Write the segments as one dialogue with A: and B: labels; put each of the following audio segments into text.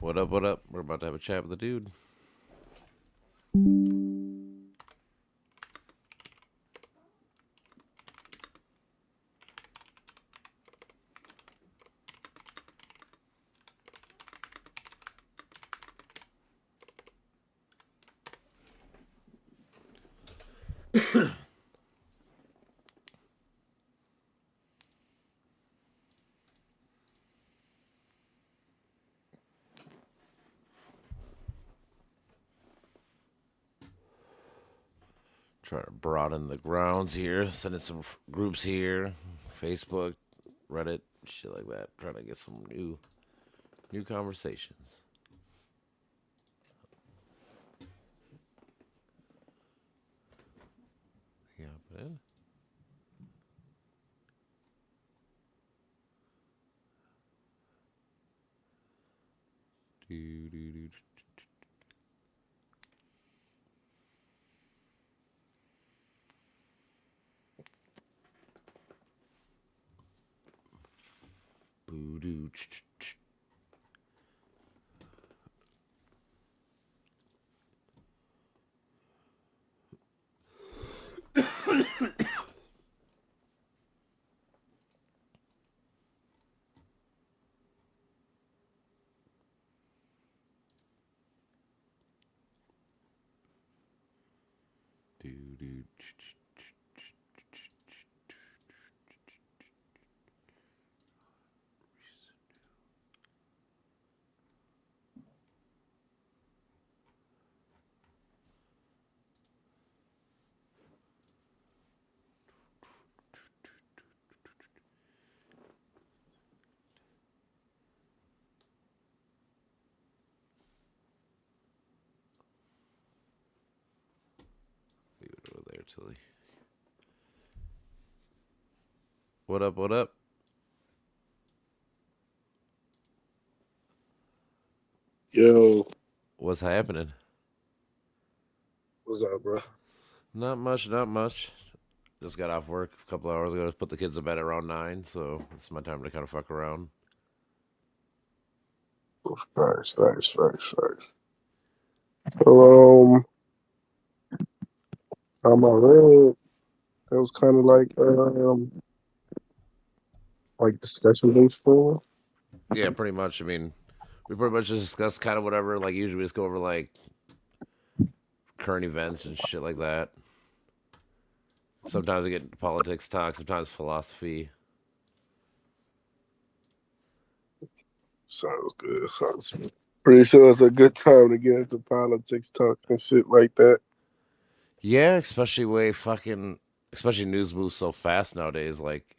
A: What up? What up? We're about to have a chat with the dude. Trying to broaden the grounds here. Sending some groups here, Facebook, Reddit, shit like that. Trying to get some new conversations. Yeah, man. Do do do. Boo doo. Do do. Leave it over there, Tilly. What up? What up?
B: Yo,
A: What's happening?
B: what's up, bro?
A: Not much. Not much. Just got off work a couple hours ago. Just put the kids to bed around 9, so it's my time to kind of fuck around.
B: Facts. So, I'm read, it was kind of like discussion based for.
A: Yeah, pretty much. I mean, we pretty much just discuss kind of whatever. Like usually, we just go over like current events and shit like that. Sometimes we get into politics talk. Sometimes philosophy.
B: Sounds good. Sounds pretty sure it's a good time to get into politics talk and shit like that.
A: Yeah, especially way fucking. Especially news moves so fast nowadays. Like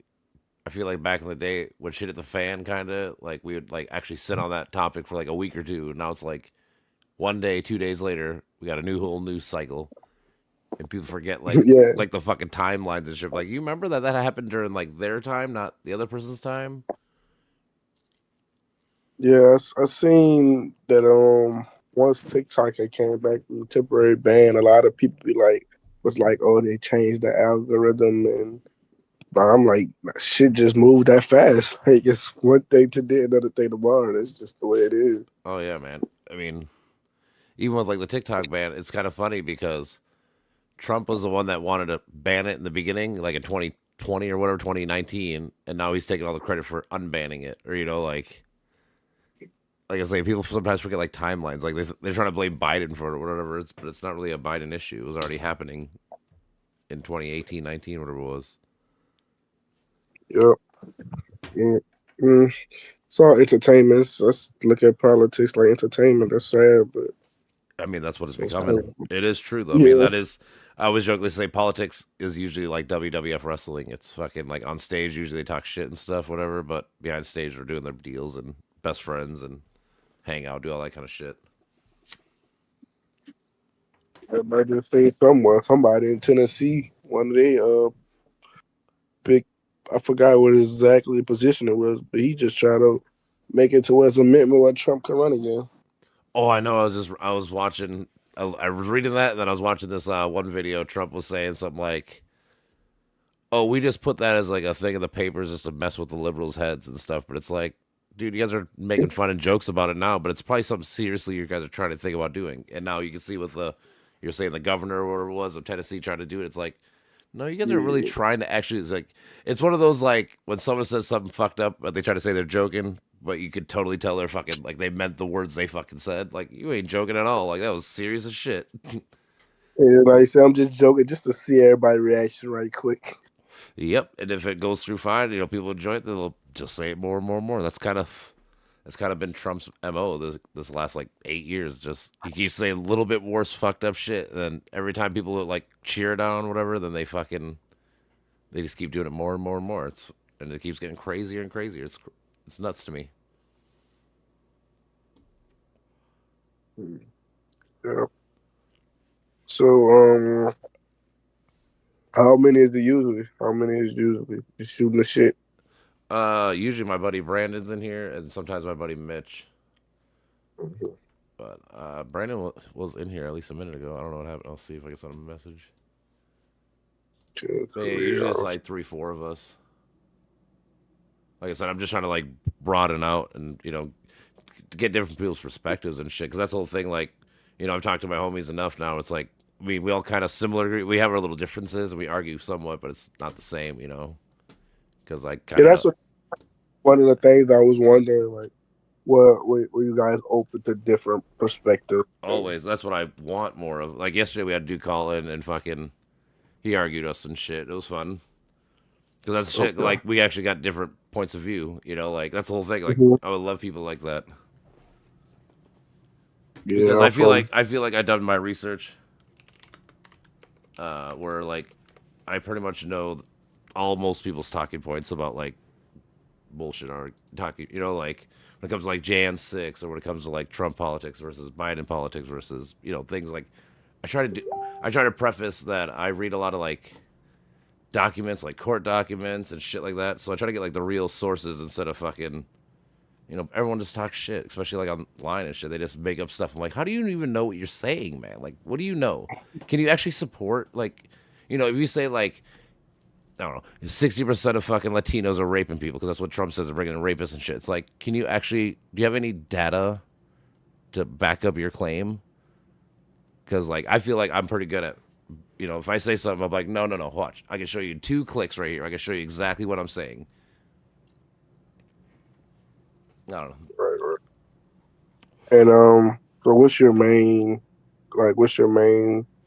A: I feel like back in the day when shit hit the fan, kind of like we would like actually sit on that topic for like a week or two. Now it's like one day, 2 days later, we got a new whole news cycle, and people forget
B: Yeah,
A: like the fucking timelines and shit. Like you remember that happened during like their time, not the other person's time.
B: yeah. I seen that. Once TikTok had came back from the temporary ban, a lot of people was like, oh, they changed the algorithm and. But I'm like, shit just moved that fast. Like it's one thing today, another thing tomorrow. That's just the way it is.
A: Oh yeah, man. I mean, even with like the TikTok ban, it's kind of funny because Trump was the one that wanted to ban it in the beginning, like in 2020 or whatever, 2019, and now he's taking all the credit for unbanning it, or like I say, people sometimes forget like timelines, like they're trying to blame Biden for it or whatever, but it's not really a Biden issue. It was already happening in 2018, 19, whatever it was.
B: Yep. Mm, mm. It's all entertainment. Let's look at politics like entertainment. That's sad, but
A: I mean, that's what it's
B: so it's kind
A: becoming.
B: of
A: It is true though. I mean,
B: yeah,
A: that is. I always jokingly say politics is usually like WWF wrestling. It's fucking like on stage usually they talk shit and stuff, whatever. But behind stage they're doing their deals and best friends and hang out, do all that kind of shit.
B: everybody just say somewhere. Somebody in Tennessee, one of they big. I forgot what exactly position it was, but he just tried to make it to as amendment where Trump can run again.
A: Oh, I know. I was watching. I was reading that, and then I was watching this one video. Trump was saying something like, "Oh, we just put that as like a thing in the papers just to mess with the liberals' heads and stuff." But it's like, dude, you guys are making fun and jokes about it now, but it's probably something seriously you guys are trying to think about doing. And now you can see with you're saying the governor or whatever it was of Tennessee trying to do it. It's like, no, you guys are really
B: Yeah,
A: trying to actually. It's like it's one of those like when someone says something fucked up, but they try to say they're joking, but you could totally tell they're fucking like they meant the words they fucking said. Like you ain't joking at all. Like that was serious as shit.
B: and like I said, I'm just joking just to see everybody reaction right quick.
A: Yep. And if it goes through fine, people enjoy it, they'll just say it more and more and more. That's kind of been Trump's mo this last like 8 years. Just he keeps saying a little bit worse fucked up shit, and then every time people like cheer down whatever, then they just keep doing it more and more and more. And it keeps getting crazier and crazier. It's nuts to me.
B: Yeah. So, how many is it usually? How many is usually just shooting the shit?
A: Usually my buddy Brandon's in here, and sometimes my buddy Mitch.
B: Mhm.
A: But Brandon was in here at least a minute ago. I don't know what happened. I'll see if I can send him a message.
B: Chill
A: But yeah, usually it's
B: career.
A: like three, four of us. Like I said, I'm just trying to like broaden out and get different people's perspectives and shit. Because that's the whole thing. Like, I've talked to my homies enough now. It's like we all kind of similar. We have our little differences and we argue somewhat, but it's not the same. Because I
B: Yeah,
A: kind of
B: one of the things I was wondering, like, were you guys open to different perspectives?
A: always that's what I want more of. Like yesterday, we had to do call in and fucking he argued us and shit. It was fun because that's shit.
B: Okay.
A: Like we actually got different points of view. Like that's the whole thing. Like
B: Mhm.
A: I would love people like that because
B: Yeah,
A: I
B: I'm
A: feel
B: from.
A: like I feel like I've done my research. Where like I pretty much know all most people's talking points about like bullshit or talking. Like when it comes to like Jan 6 or when it comes to like Trump politics versus Biden politics versus things like I try to do. I try to preface that I read a lot of like documents, like court documents and shit like that. So I try to get like the real sources instead of fucking. Everyone just talks shit, especially like online and shit. They just make up stuff. I'm like, how do you even know what you're saying, man? Like, what do you know? Can you actually support like, if you say like, I don't know, 60% of fucking Latinos are raping people because that's what Trump says they're bringing in rapists and shit. It's like, can you actually? Do you have any data to back up your claim? Because like I feel like I'm pretty good at if I say something, I'm like, no, no, no, watch. I can show you 2 clicks right here. I can show you exactly what I'm saying. I don't know.
B: Right, right. And so what's your main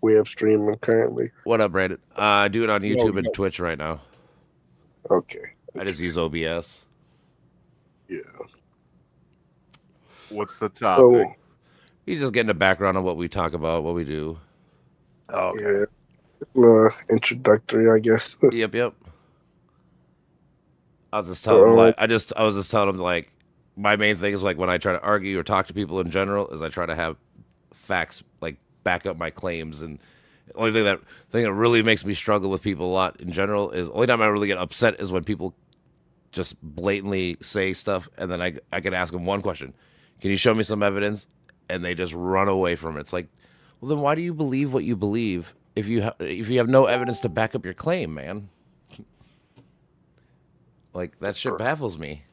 B: way of streaming currently?
A: What up, Brandon? I do it on
B: No,
A: YouTube and
B: no.
A: Twitch right now.
B: Okay,
A: I just
B: okay,
A: use OBS.
B: yeah.
C: What's the topic?
B: So
A: He's just getting a background on what we talk about, what we do.
C: Okay.
B: yeah, introductory, I guess.
A: Yep, yep. I was just telling him
B: So,
A: like I was just telling him like my main thing is like when I try to argue or talk to people in general is I try to have facts like back up my claims and the only thing that really makes me struggle with people a lot in general is only time I really get upset is when people just blatantly say stuff and then I can ask them one question. Can you show me some evidence? And they just run away from it. It's like, well then why do you believe what you believe if you have no evidence to back up your claim, man? Like that shit baffles me.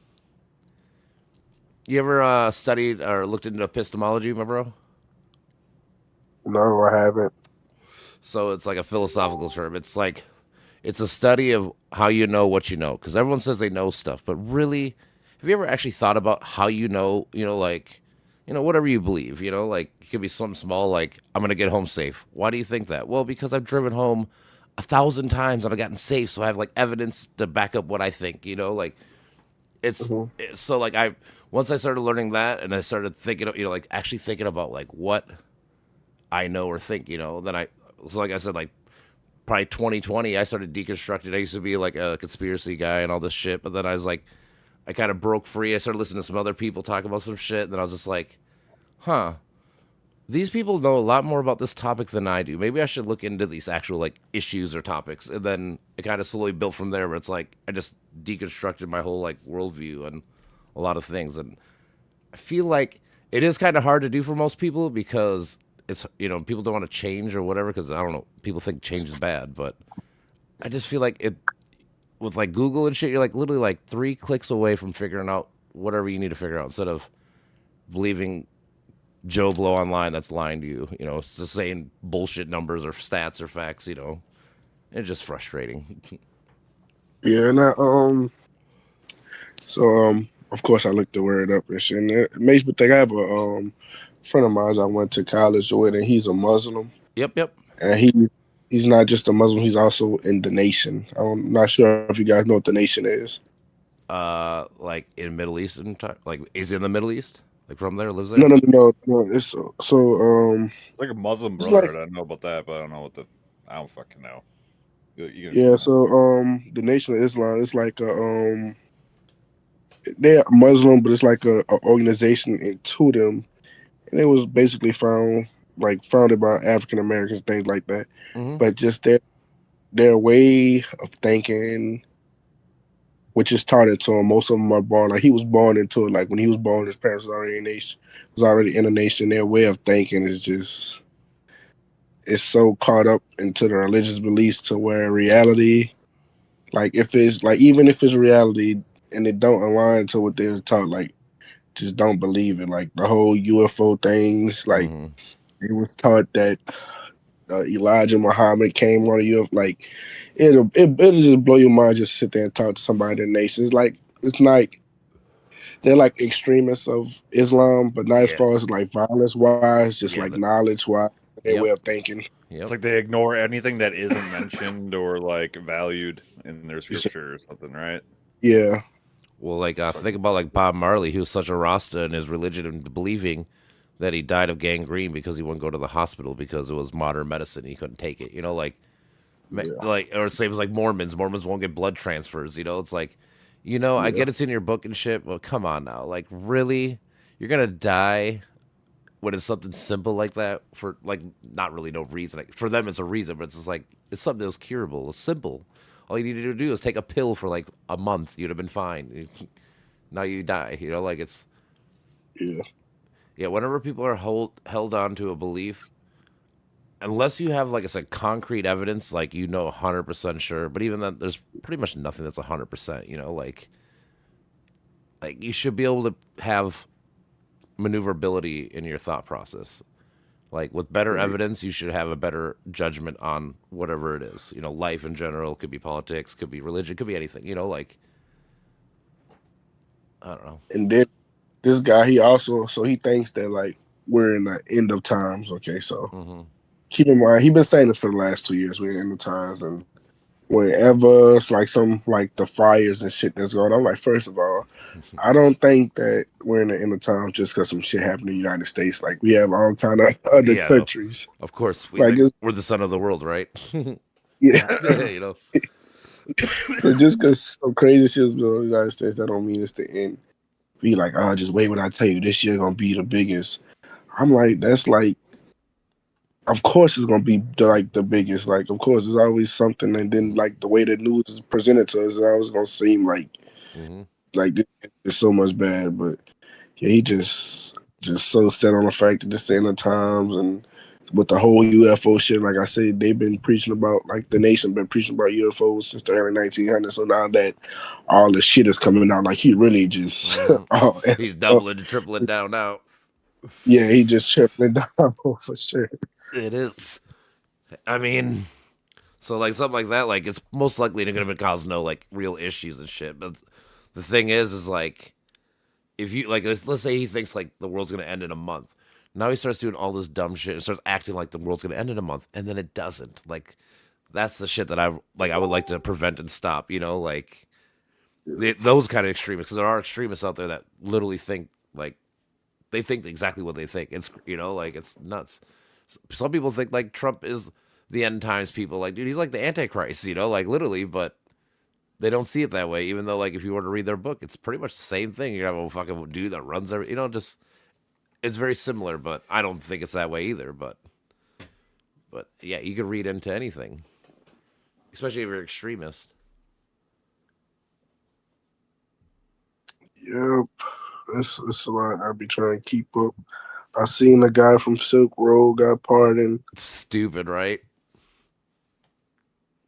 A: You ever studied or looked into epistemology, my bro?
B: no, I haven't.
A: So it's like a philosophical term. It's like it's a study of how you know what you know. Because everyone says they know stuff, but really, have you ever actually thought about how you know? Like, whatever you believe. Like it could be something small, like I'm gonna get home safe. Why do you think that? Well, because I've driven home 1,000 times and I've gotten safe, so I have like evidence to back up what I think. Like
B: Mhm.
A: so like I once I started learning that and I started thinking of like actually thinking about like what I know or think, then so like I said, like probably 2020, I started deconstructing. I used to be like a conspiracy guy and all this shit, but then I was like, I kind of broke free. I started listening to some other people talk about some shit, and then I was just like, huh, these people know a lot more about this topic than I do. Maybe I should look into these actual like issues or topics. And then it kind of slowly built from there. Where it's like I just deconstructed my whole like worldview and a lot of things, and I feel like it is kind of hard to do for most people because it's people don't want to change or whatever because I don't know, people think change is bad, but I just feel like it with like Google and shit, you're like literally like 3 clicks away from figuring out whatever you need to figure out instead of believing Joe Blow online that's lying to you. You know, it's just saying bullshit numbers or stats or facts. You know, it's just frustrating.
B: Yeah, and of course I looked the word up and shit. And it makes me think I have a friend of mine I went to college with, and he's a Muslim,
A: Yep.
B: and he's not just a Muslim, he's also in the nation. I'm not sure if you guys know what the nation is.
A: Like in Middle Eastern time, like is he in the Middle East? Like from there, lives
B: No,
A: there?
B: no. It's so.
C: It's like a Muslim
B: It's like
C: Brotherhood. I know about that, but I don't know I don't fucking know. You
B: yeah. So the Nation of Islam is like they're Muslim, but it's like a organization into them, and it was basically founded by African Americans, things like that.
A: Mm-hmm.
B: But just their way of thinking, which is taught into him. Most of them are born like he was born into it. Like when he was born, his parents was already in a nation. Their way of thinking is just it's so caught up into the religious beliefs to where reality, like if it's like even if it's reality and it don't align to what they're taught, like just don't believe it. Like the whole UFO things, like
A: Mm-hmm.
B: it was taught that Elijah Muhammad came on a UFO. Like it'll just blow your mind just to sit there and talk to somebody in the nation. It's like they're like extremists of Islam, but not as
A: Yeah.
B: far as like violence wise, just
A: Yeah.
B: like knowledge wise, their
A: Yep.
B: way of thinking.
A: Yep.
C: It's like they ignore anything that isn't mentioned or like valued in their scripture or something, right?
B: Yeah.
A: Well, like think about like Bob Marley. He was such a Rasta in his religion and believing that he died of gangrene because he wouldn't go to the hospital because it was modern medicine. He couldn't take it. You know,
B: Yeah.
A: like or same as like Mormons. Mormons won't get blood transfers. You know, it's like, I
B: Yeah.
A: get it's in your book and shit. But come on now, like really, you're gonna die when it's something simple like that for like not really no reason. Like, for them, it's a reason, but it's just like it's something that's curable. It's simple. All you need to do is take a pill for like a month. You'd have been fine. Now you die. You know, like it's
B: Yeah.
A: yeah. Whenever people are held on to a belief, unless you have like I said concrete evidence, like 100% sure. But even then, there's pretty much nothing that's 100%. You know, like you should be able to have maneuverability in your thought process. Like with better
B: Right.
A: evidence, you should have a better judgment on whatever it is. You know, life in general could be politics, could be religion, could be anything. You know, like I don't know.
B: And then this guy, he thinks that like we're in the end of times. Okay, so
A: Hmm.
B: keep in mind he been saying this for the last 2 years. We're in the end of times, and whenever it's like some like the fires and shit that's going on, I'm like, first of all, I don't think that we're in the end of times just because some shit happened in the United States. Like we have all kind of other
A: Yeah, no,
B: countries.
A: of course
B: Like just
A: we're the son of the world, right?
B: yeah,
A: You know.
B: so just because some crazy shit is going on in the United States, that don't mean it's the end. Be like, oh, just wait when I tell you this year gonna be the biggest. I'm like, that's like, of course it's gonna be like the biggest. Like, of course, there's always something, and then like the way the news is presented to us, it's always gonna seem
A: Hmm.
B: like there's so much bad. But yeah, he just so set on the fact that this the end of times, and with the whole UFO shit, like I said, they've been preaching about like the nation been preaching about UFOs since the early 1900s. So now that all the shit is coming out, like he really just
A: Hmm.
B: oh,
A: He's doubling and tripling down now.
B: yeah, he just tripling down for sure.
A: It is. I mean, so like something like that, like it's most likely going to cause no like real issues and shit. But the thing is like if you like let's say he thinks like the world's going to end in a month. Now he starts doing all this dumb shit and starts acting like the world's going to end in a month, and then it doesn't. Like that's the shit that I would like to prevent and stop. You know, like those kind of extremists, because there are extremists out there that literally think like they think exactly what they think. It's like it's nuts. Some people think like Trump is the end times people. Like, dude, he's like the Antichrist, like literally, but they don't see it that way. Even though, like, if you were to read their book, it's pretty much the same thing. You have a fucking dude that runs every, just it's very similar, but I don't think it's that way either. But yeah, you can read into anything, especially if you're an extremist.
B: Yep, it's a lot. I be trying to keep up. I seen a guy from Silk Road got pardoned.
A: It's stupid, right?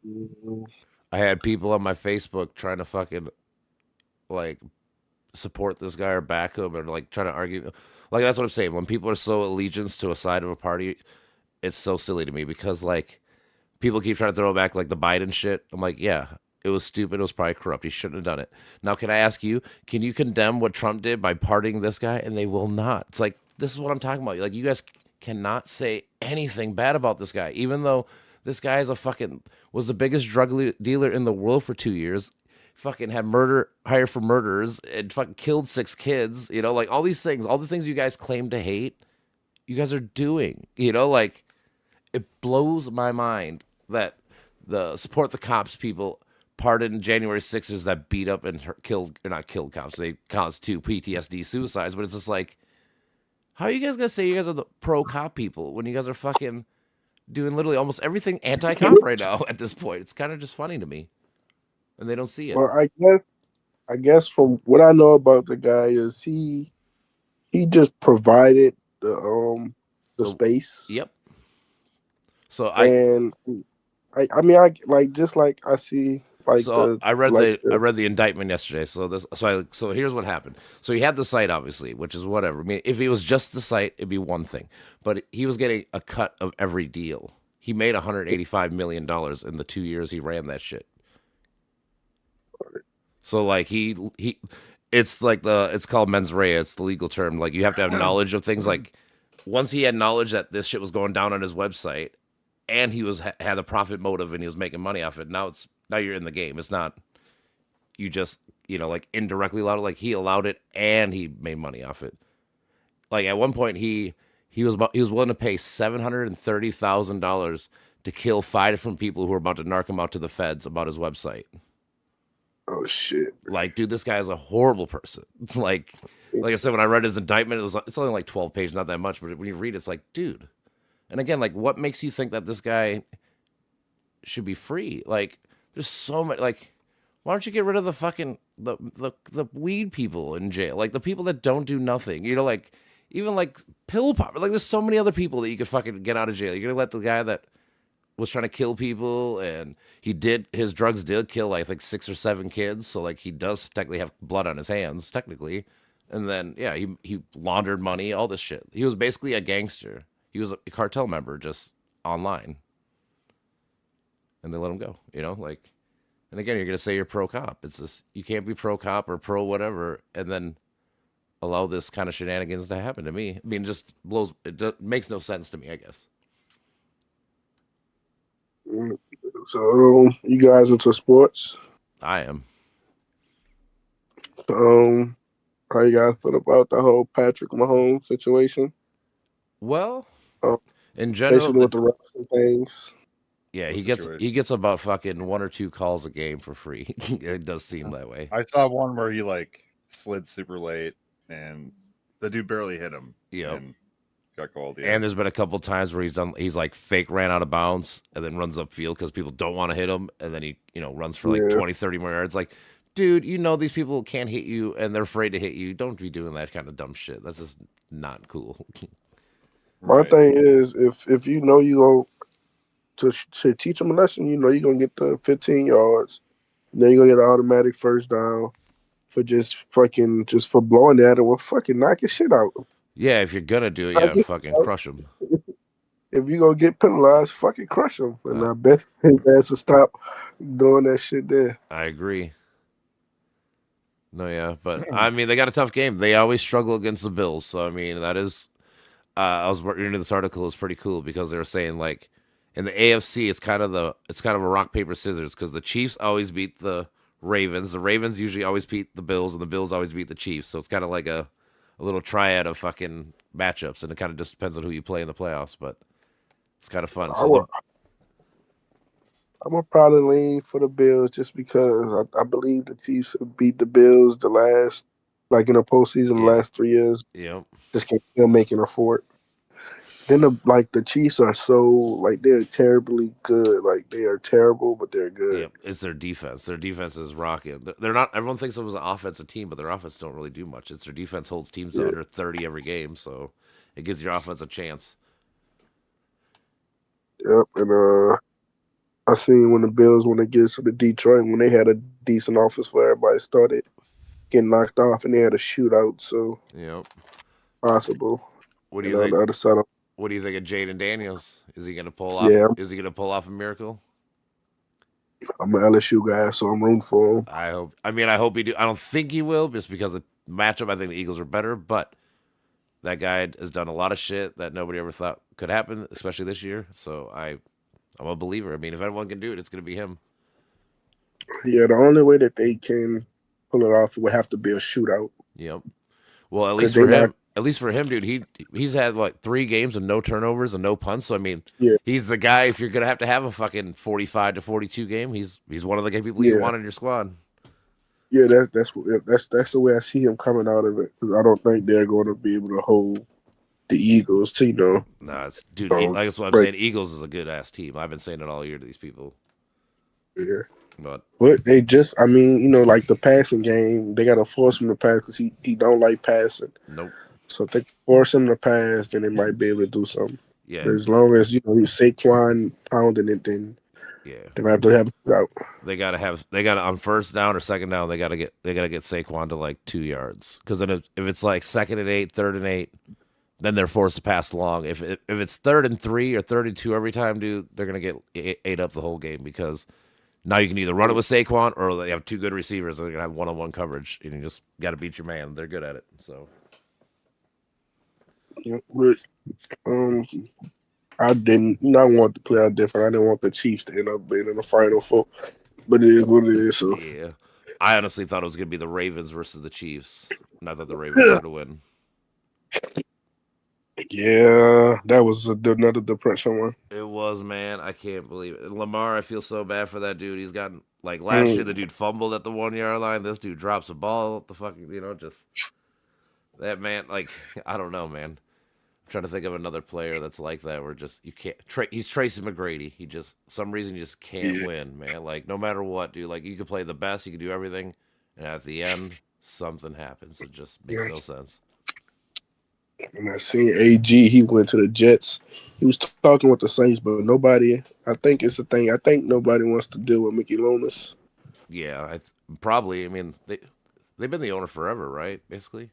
B: Mhm.
A: I had people on my Facebook trying to fucking like support this guy or back him or like trying to argue. Like that's what I'm saying. When people are so allegiance to a side of a party, it's so silly to me because like people keep trying to throw back like the Biden shit. I'm like, yeah, it was stupid. It was probably corrupt. He shouldn't have done it. Now, can I ask you, can you condemn what Trump did by pardoning this guy? And they will not. It's like, this is what I'm talking about. Like, you guys cannot say anything bad about this guy, even though this guy is was the biggest dealer in the world for 2 years. Fucking had hired for murders and fucking killed 6 kids. You know, like all these things, all the things you guys claim to hate, you guys are doing. You know, like it blows my mind that the support the cops people pardoned January 6ers that beat up and killed, or not killed cops. They caused 2 PTSD suicides, but it's just like, how are you guys gonna say you guys are the pro cop people when you guys are fucking doing literally almost everything anti cop right now at this point? It's kind of just funny to me, and they don't see it.
B: Well, I guess from what I know about the guy is he just provided the space.
A: Yep. So
B: I mean I like just like I see like
A: so I read
B: like
A: I read the indictment yesterday. So here's what happened. So he had the site obviously, which is whatever. I mean, if it was just the site, it'd be one thing. But he was getting a cut of every deal. He made $185 million in the 2 years he ran that shit. So like it's like it's called mens rea. It's the legal term. Like you have to have knowledge of things. Like once he had knowledge that this shit was going down on his website, and he had a profit motive and he was making money off it. Now you're in the game. It's not you just like indirectly allowed it. Like he allowed it and he made money off it. Like at one point he was willing to pay $730,000 to kill 5 different people who were about to narc him out to the feds about his website.
B: Oh shit!
A: Like, dude, this guy is a horrible person. like I said, when I read his indictment, it's only like 12 pages, not that much. But when you read it, it's like, dude. And again, like, what makes you think that this guy should be free? Like, there's so much. Like, why don't you get rid of the fucking the weed people in jail? Like the people that don't do nothing. You know, like even like pill pop. Like, there's so many other people that you could fucking get out of jail. You're gonna let the guy that was trying to kill people, and his drugs did kill, I think, 6 or 7 kids. So like he does technically have blood on his hands, technically. And then yeah, he laundered money, all this shit. He was basically a gangster. He was a cartel member just online. And they let him go, like, and again, you're going to say you're pro cop. It's just, you can't be pro cop or pro whatever and then allow this kind of shenanigans to happen to me. I mean, makes no sense to me, I guess.
B: So, you guys into sports?
A: I am.
B: How you guys feel about the whole Patrick Mahomes situation?
A: Well,
B: Um,
A: in general,
B: basically with the refs and things.
A: Yeah, he gets about fucking 1 or 2 calls a game for free. It does seem that way.
C: I saw one where he like slid super late and the dude barely hit him.
A: Yeah.
C: And got called. Yeah.
A: And there's been a couple times where he's like fake ran out of bounds and then runs upfield because people don't want to hit him, and then he runs for like 20, 30 more yards. Like, dude, these people can't hit you and they're afraid to hit you. Don't be doing that kind of dumb shit. That's just not cool.
B: My thing is, if you know you go to teach them a lesson, you're gonna get the 15 yards, then you're gonna get an automatic first down for just for blowing at it. Well, fucking knock your shit out.
A: Yeah, if you're gonna do it, yeah, fucking crush him.
B: If you gonna get penalized, fucking crush him. And I bet his ass will stop doing that shit there.
A: I agree. No, yeah, but I mean, they got a tough game. They always struggle against the Bills, so I mean, that is. I was reading this article. It's pretty cool because they were saying like in the AFC, it's kind of a rock paper scissors because the Chiefs always beat the Ravens. The Ravens usually always beat the Bills, and the Bills always beat the Chiefs. So it's kind of like a little triad of fucking matchups, and it kind of just depends on who you play in the playoffs. But it's kind of fun. So
B: I'm gonna probably lean for the Bills just because I believe the Chiefs have beat the Bills the last, like in the postseason, the last 3 years.
A: Yeah,
B: just can't making a fort. Then the Chiefs are so like they're terribly good. Like they are terrible, but they're good.
A: Yeah, it's their defense. Their defense is rocking. They're not. Everyone thinks it was an offensive team, but their offense don't really do much. It's their defense holds teams to under 30 every game, so it gives your offense a chance.
B: Yep, and I seen when the Bills when they get to the Detroit when they had a decent offense where everybody started. getting knocked off, and they had a shootout, so
A: Yep.
B: possible.
A: What do
B: And
A: you
B: on
A: think?
B: the other side,
A: What do you think of Jaden Daniels? Is he gonna pull off?
B: yeah,
A: Is he gonna pull off a miracle?
B: I'm an LSU guy, so I'm rooting for him.
A: I hope. I mean, I hope he do. I don't think he will, just because of matchup. I think the Eagles are better, but that guy has done a lot of shit that nobody ever thought could happen, especially this year. So I'm a believer. I mean, if anyone can do it, it's gonna be him.
B: Yeah, the only way that they can pull it off would have to be a shootout
A: Yep. Well,
B: because they not.
A: at least for him, dude, he's had like 3 games of no turnovers and no punts. So I mean,
B: Yeah,
A: he's the guy. If you're gonna have a fucking 45 to 42 game, he's one of the people you
B: yeah,
A: want in your squad.
B: yeah. That's the way I see him coming out of it. Because I don't think they're going to be able to hold the Eagles to
A: Nah, it's dude.
B: um,
A: Like that's what I'm
B: break.
A: saying. Eagles is a good ass team. I've been saying it all year to these people,
B: Yeah.
A: but
B: But they just, I mean, like the passing game, they got to force him to pass because he don't like passing.
A: nope.
B: So if they force him to pass, then they might be able to do something.
A: Yeah,
B: But as long as, he's Saquon pounding it, then
A: yeah.
B: they have to have it out.
A: They gotta on first down or second down. They gotta get Saquon to like 2 yards, because then if it's like 2nd and 8, 3rd and 8, then they're forced to pass long. If it's 3rd and 3 or 3rd and 2 every time, dude, they're gonna get ate up the whole game, because now you can either run it with Saquon or they have 2 good receivers. They're gonna have one-on-one coverage, and you just got to beat your man. They're good at it. So
B: Yeah, but I didn't, I want the play out different. I didn't want the Chiefs to end up being in the Final Four. But it is what it is. So
A: yeah, I honestly thought it was gonna be the Ravens versus the Chiefs. Not that the Ravens were to win.
B: yeah, that was another depression one.
A: It was, man. I can't believe it. Lamar, I feel so bad for that dude. He's gotten like last year, the dude fumbled at the 1 yard line. This dude drops a ball at the fucking, just that man. Like, I don't know, man. I'm trying to think of another player that's like that, where just you can't. He's Tracy McGrady. He just some reason you just can't
B: Yeah.
A: win, man. Like no matter what, dude. Like you could play the best, you could do everything, and at the end, something happens. It just makes no sense.
B: And I seen AG, he went to the Jets. He was talking with the Saints, but nobody, I think it's a thing. I think nobody wants to deal with Mickey Loomis.
A: Yeah, probably. I mean, they've been the owner forever, right? Basically,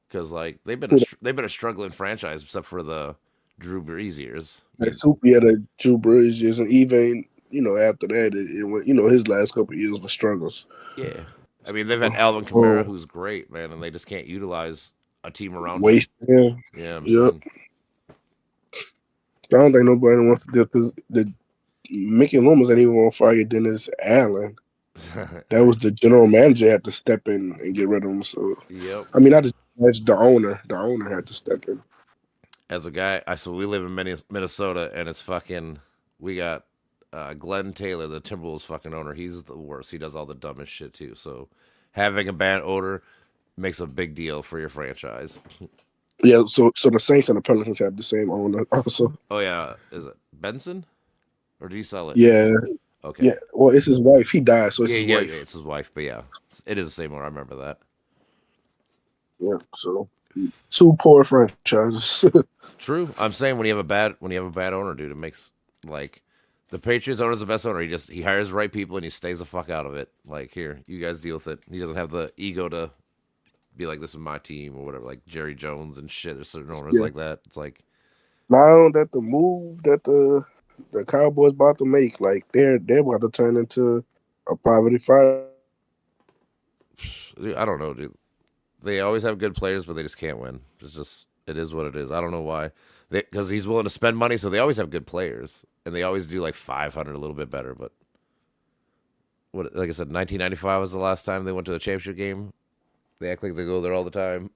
A: because like they've been a struggling franchise, except for the Drew Brees years.
B: Like Soupy had a Drew Brees years, and even after that, it went. His last couple of years were struggles.
A: Yeah, I mean they've had Alvin Kamara, who's great, man, and they just can't utilize a team around
B: waste him.
A: Yeah, I'm
B: yep.
A: saying.
B: I don't think nobody wants to do it because the Mickey Loomis ain't even want to fire Dennis Allen. That was the general manager had to step in and get rid of him. So
A: yep.
B: I mean, that's the owner. The owner had to step in.
A: As a guy, so we live in Minnesota, and it's fucking. We got Glenn Taylor, the Timberwolves fucking owner. He's the worst. He does all the dumbest shit too. So having a bad owner makes a big deal for your franchise.
B: Yeah, so the Saints and the Pelicans have the same owner also.
A: Oh yeah, is it Benson, or did he sell it?
B: Yeah.
A: Okay.
B: Yeah. Well, it's his wife. He died, so it's his wife.
A: Yeah, it's his wife. But yeah, it is the same owner. I remember that.
B: Yeah. So 2 poor franchises.
A: True. I'm saying when you have a bad owner, dude, it makes like the Patriots owner's the best owner. He hires the right people and he stays the fuck out of it. Like here, you guys deal with it. He doesn't have the ego to be like, this is my team or whatever, like Jerry Jones and shit. There's certain owners like that. It's like
B: now that the move that the Cowboys about to make, like they're about to turn into a poverty fire.
A: I don't know, dude. They always have good players, but they just can't win. It is what it is. I don't know why. Because he's willing to spend money, so they always have good players, and they always do like 500, a little bit better. But like I said, 1995 was the last time they went to a championship game. They act like they go there all the time.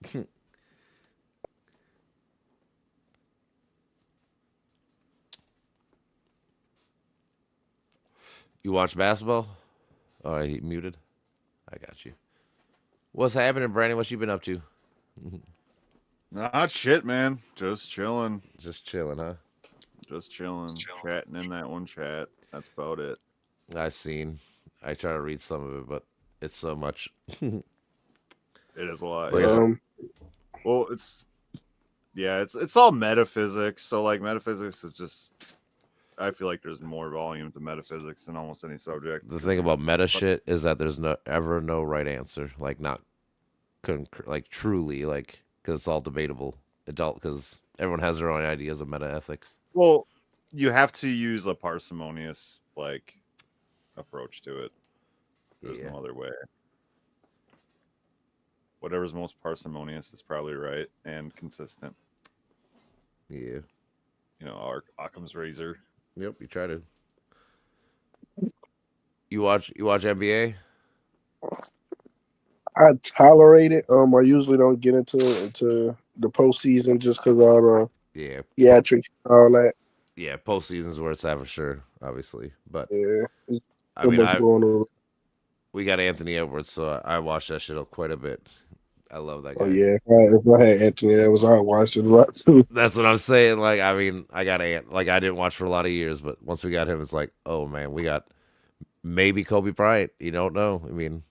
A: You watch basketball? Oh, he muted. I got you. What's happening, Brandon? What you been up to?
C: Not shit, man. Just chilling.
A: Just chilling, huh?
C: Just chilling. Chatting in that one chat. That's about it.
A: I try to read some of it, but it's so much.
C: It is a lot. Well, it's all metaphysics. So like metaphysics is just I feel like there's more volume to metaphysics than almost any subject.
A: The
C: 'cause
A: thing
C: you're-
A: about meta shit is that there's ever no right answer. Like not like truly like because it's all debatable. Adult because everyone has their own ideas of meta ethics.
C: Well, you have to use a parsimonious like approach to it. There's
A: Yeah.
C: no other way. Whatever's most parsimonious is probably right and consistent.
A: Yeah.
C: You know, Occam's razor.
A: Yep. You try to. You watch NBA?
B: I tolerate it. I usually don't get into the postseason just because all
A: Yeah.
B: the theatrics and all that.
A: Yeah. Postseason's where it's at for sure, obviously. But
B: Yeah, there's
A: I
B: so
A: mean,
B: much going on.
A: we got Anthony Edwards, so I watched that shit quite a bit. I love that guy.
B: Oh yeah, if I had Anthony Edwards, I'd watch it a lot too.
A: That's what I'm saying. Like, I mean, I got like I didn't watch for a lot of years, but once we got him, it's like, oh man, we got maybe Kobe Bryant. You don't know. I mean,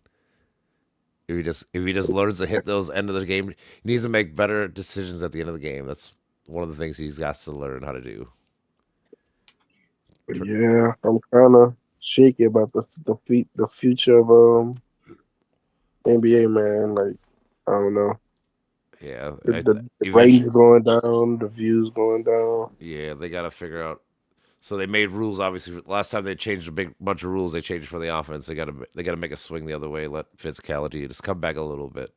A: if he just learns to hit those end of the game, he needs to make better decisions at the end of the game. That's one of the things he's got to learn how to do.
B: But yeah, I'm kind of shaky about the future of NBA, man. Like, I don't know.
A: Yeah,
B: The
A: eventually,
B: ratings going down, the views going down.
A: yeah, they got to figure out. So they made rules. Obviously, last time they changed a big bunch of rules. They changed for the offense. They got to make a swing the other way. Let physicality just come back a little bit.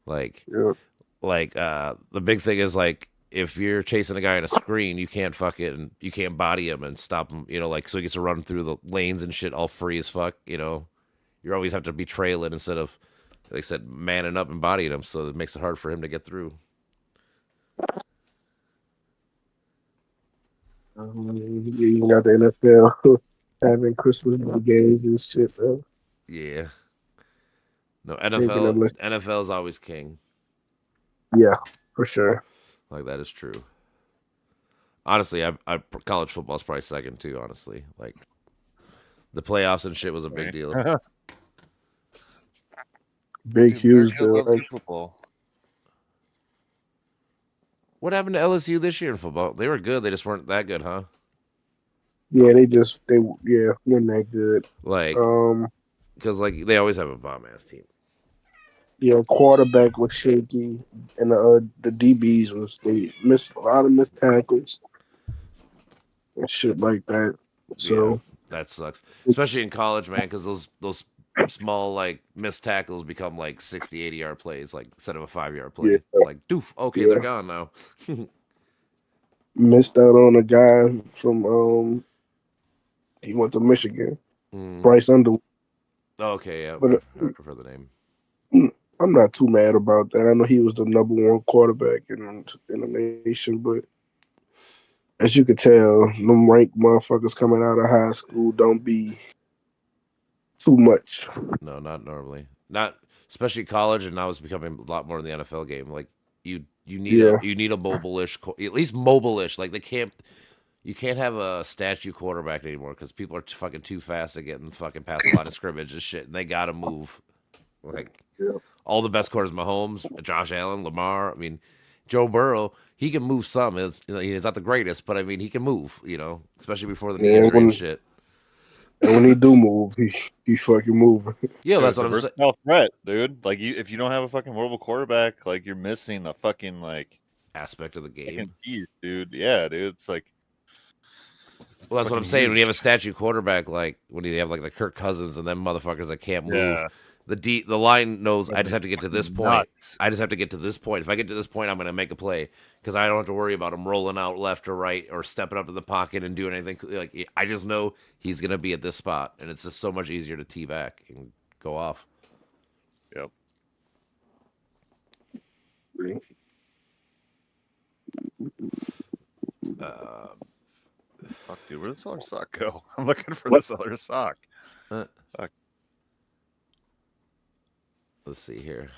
A: Like
B: Yeah,
A: the big thing is like if you're chasing a guy on a screen, you can't you can't body him and stop him. You know, like so he gets to run through the lanes and shit all free as fuck. You know, you always have to be trailing instead of, like I said, manning up and bodying him. So it makes it hard for him to get through.
B: you got the NFL having Christmas games and shit, bro.
A: Yeah. No,
B: Making them list.
A: NFL is always king.
B: Yeah, for sure.
A: Like that is true. Honestly, college football is probably second too. Honestly, like the playoffs and shit was a big deal.
B: Big,
C: Dude,
B: huge
C: America
B: deal.
C: loves
B: Like,
C: football.
A: What happened to LSU this year in football? They were good. They just weren't that good, huh?
B: yeah, they weren't that good.
A: Like, because like they always have a bomb ass team.
B: Yeah, quarterback was shaky, and the DBs they missed a lot of missed tackles and shit like that. So
A: Yeah, that sucks, especially in college, man. Because those small like missed tackles become like 60, 80 yard plays, like instead of a 5 yard play.
B: Yeah.
A: It's like, doof. Okay,
B: Yeah.
A: they're gone now.
B: missed out on a guy from he went to Michigan, Bryce Underwood.
A: Okay, yeah,
B: But
A: I prefer the name.
B: I'm not too mad about that. I know he was the number one quarterback in the nation, but as you can tell, them ranked motherfuckers coming out of high school don't be too much.
A: No, not normally. Not especially college, and now it's becoming a lot more in the NFL game. Like you need a mobile-ish, at least mobile-ish. Like you can't have a statue quarterback anymore because people are fucking too fast at getting fucking past the line of scrimmage and shit, and they gotta move. Like all the best quarters, Mahomes, Josh Allen, Lamar. I mean, Joe Burrow, he can move some. He's not the greatest, but I mean, he can move. You know, especially before the knee injury and shit.
B: And when he do move, he fucking move.
A: Yeah,
C: Dude,
A: that's what I'm saying.
C: Versatile threat, dude. Like if you don't have a fucking mobile quarterback, like you're missing a fucking like
A: Aspect of the game,
C: piece, dude. Yeah, dude. It's like.
A: Well, that's what I'm saying. When you have a statue quarterback, like when you have like the Kirk Cousins and them motherfuckers that can't move, the line knows I just have to get to this point. I just have to get to this point. If I get to this point, I'm going to make a play because I don't have to worry about him rolling out left or right or stepping up in the pocket and doing anything. Like I just know he's going to be at this spot, and it's just so much easier to tee back and go off.
C: Yep. Fuck, dude, where did this other sock go? I'm looking for this other sock. Fuck.
A: Let's see here.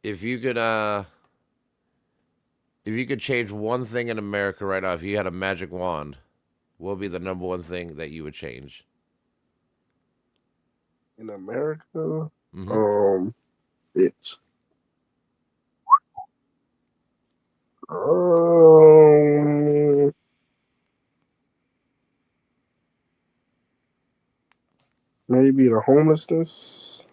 A: If you could change one thing in America right now, if you had a magic wand, what would be the number one thing that you would change?
B: In America,
A: Mm-hmm.
B: it's Maybe the homelessness.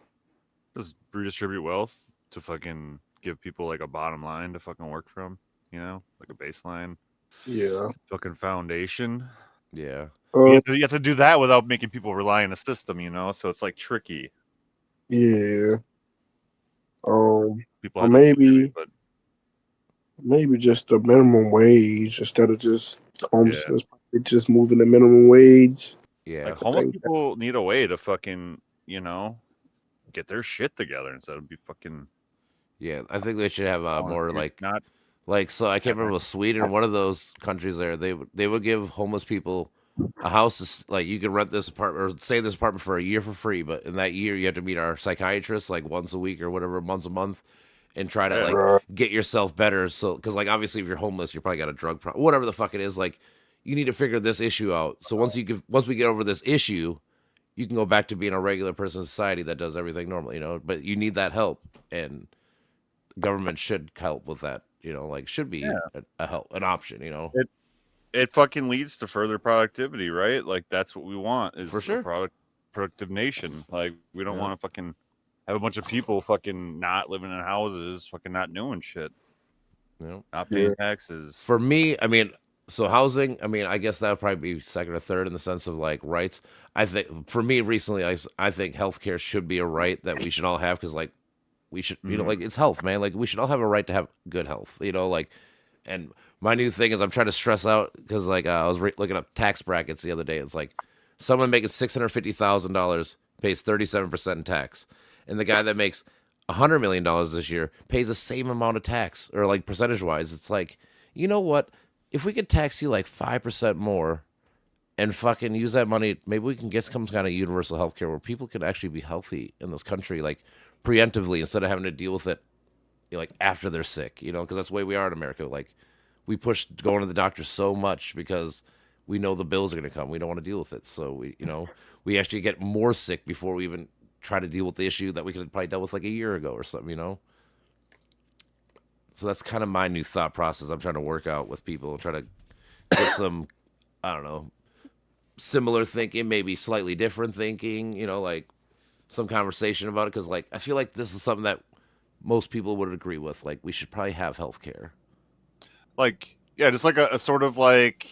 C: Just redistribute wealth to fucking give people like a bottom line to fucking work from, you know, like a baseline
B: Yeah.
C: fucking foundation.
A: Yeah.
C: You
B: Uh,
C: have to do that without making people rely on the system, you know. So it's like tricky.
B: yeah.
C: People
B: Or
C: have to do it,
B: maybe
C: but
B: just the minimum wage instead of just
C: yeah,
B: homelessness. It's just moving the minimum wage.
A: Yeah.
C: like
B: I
C: homeless
B: think.
C: people need a way to fucking, you know, get their shit together instead of be fucking
A: Yeah. I think they should have
C: on the
A: more
C: streets, not
A: like so I can't
C: having
A: remember
C: a,
A: what Sweden, one of those countries there, they would give homeless people a house like you can rent this apartment or stay in this apartment for a year for free, but in that year you have to meet our psychiatrist like once a week or whatever, once a month, and try to
C: yeah,
A: like
B: Right.
A: get yourself better. So because like obviously if you're homeless, you're probably got a drug problem, whatever the fuck it is. Like you need to figure this issue out. So once we get over this issue, you can go back to being a regular person in society that does everything normal, you know. But you need that help, and government should help with that, you know, like should be
C: yeah.
A: a help, an option, you know,
C: It fucking leads to further productivity, right? Like that's what we want
A: for
C: is a
A: sure.
C: productive nation. Like we don't
A: Yeah.
C: want to fucking have a bunch of people fucking not living in houses, fucking not doing shit,
A: You know,
C: not
B: Yeah.
C: paying taxes.
A: for me, I mean, so housing, I mean, I guess that would probably be second or third in the sense of like rights. I think for me recently, I think healthcare should be a right that we should all have because like we should, you know,
C: Mhm.
A: like it's health, man. Like we should all have a right to have good health, you know, like. And my new thing is I'm trying to stress out because like I was looking up tax brackets the other day. It's like someone making $650,000 pays 37% in tax, and the guy that makes $100 million this year pays the same amount of tax, or like percentage wise. It's like, you know what? If we could tax you like 5% more and fucking use that money, maybe we can get some kind of universal health care where people can actually be healthy in this country, like preemptively instead of having to deal with it, you know, like after they're sick, you know, because that's the way we are in America. Like we push going to the doctor so much because we know the bills are going to come. We don't want to deal with it. So we, you know, we actually get more sick before we even try to deal with the issue that we could have probably dealt with like a year ago or something, you know? So that's kind of my new thought process. I'm trying to work out with people and try to get some, I don't know, similar thinking, maybe slightly different thinking, you know, like some conversation about it. Cause like, I feel like this is something that most people would agree with. Like, we should probably have health care.
C: Like yeah, just like a sort of like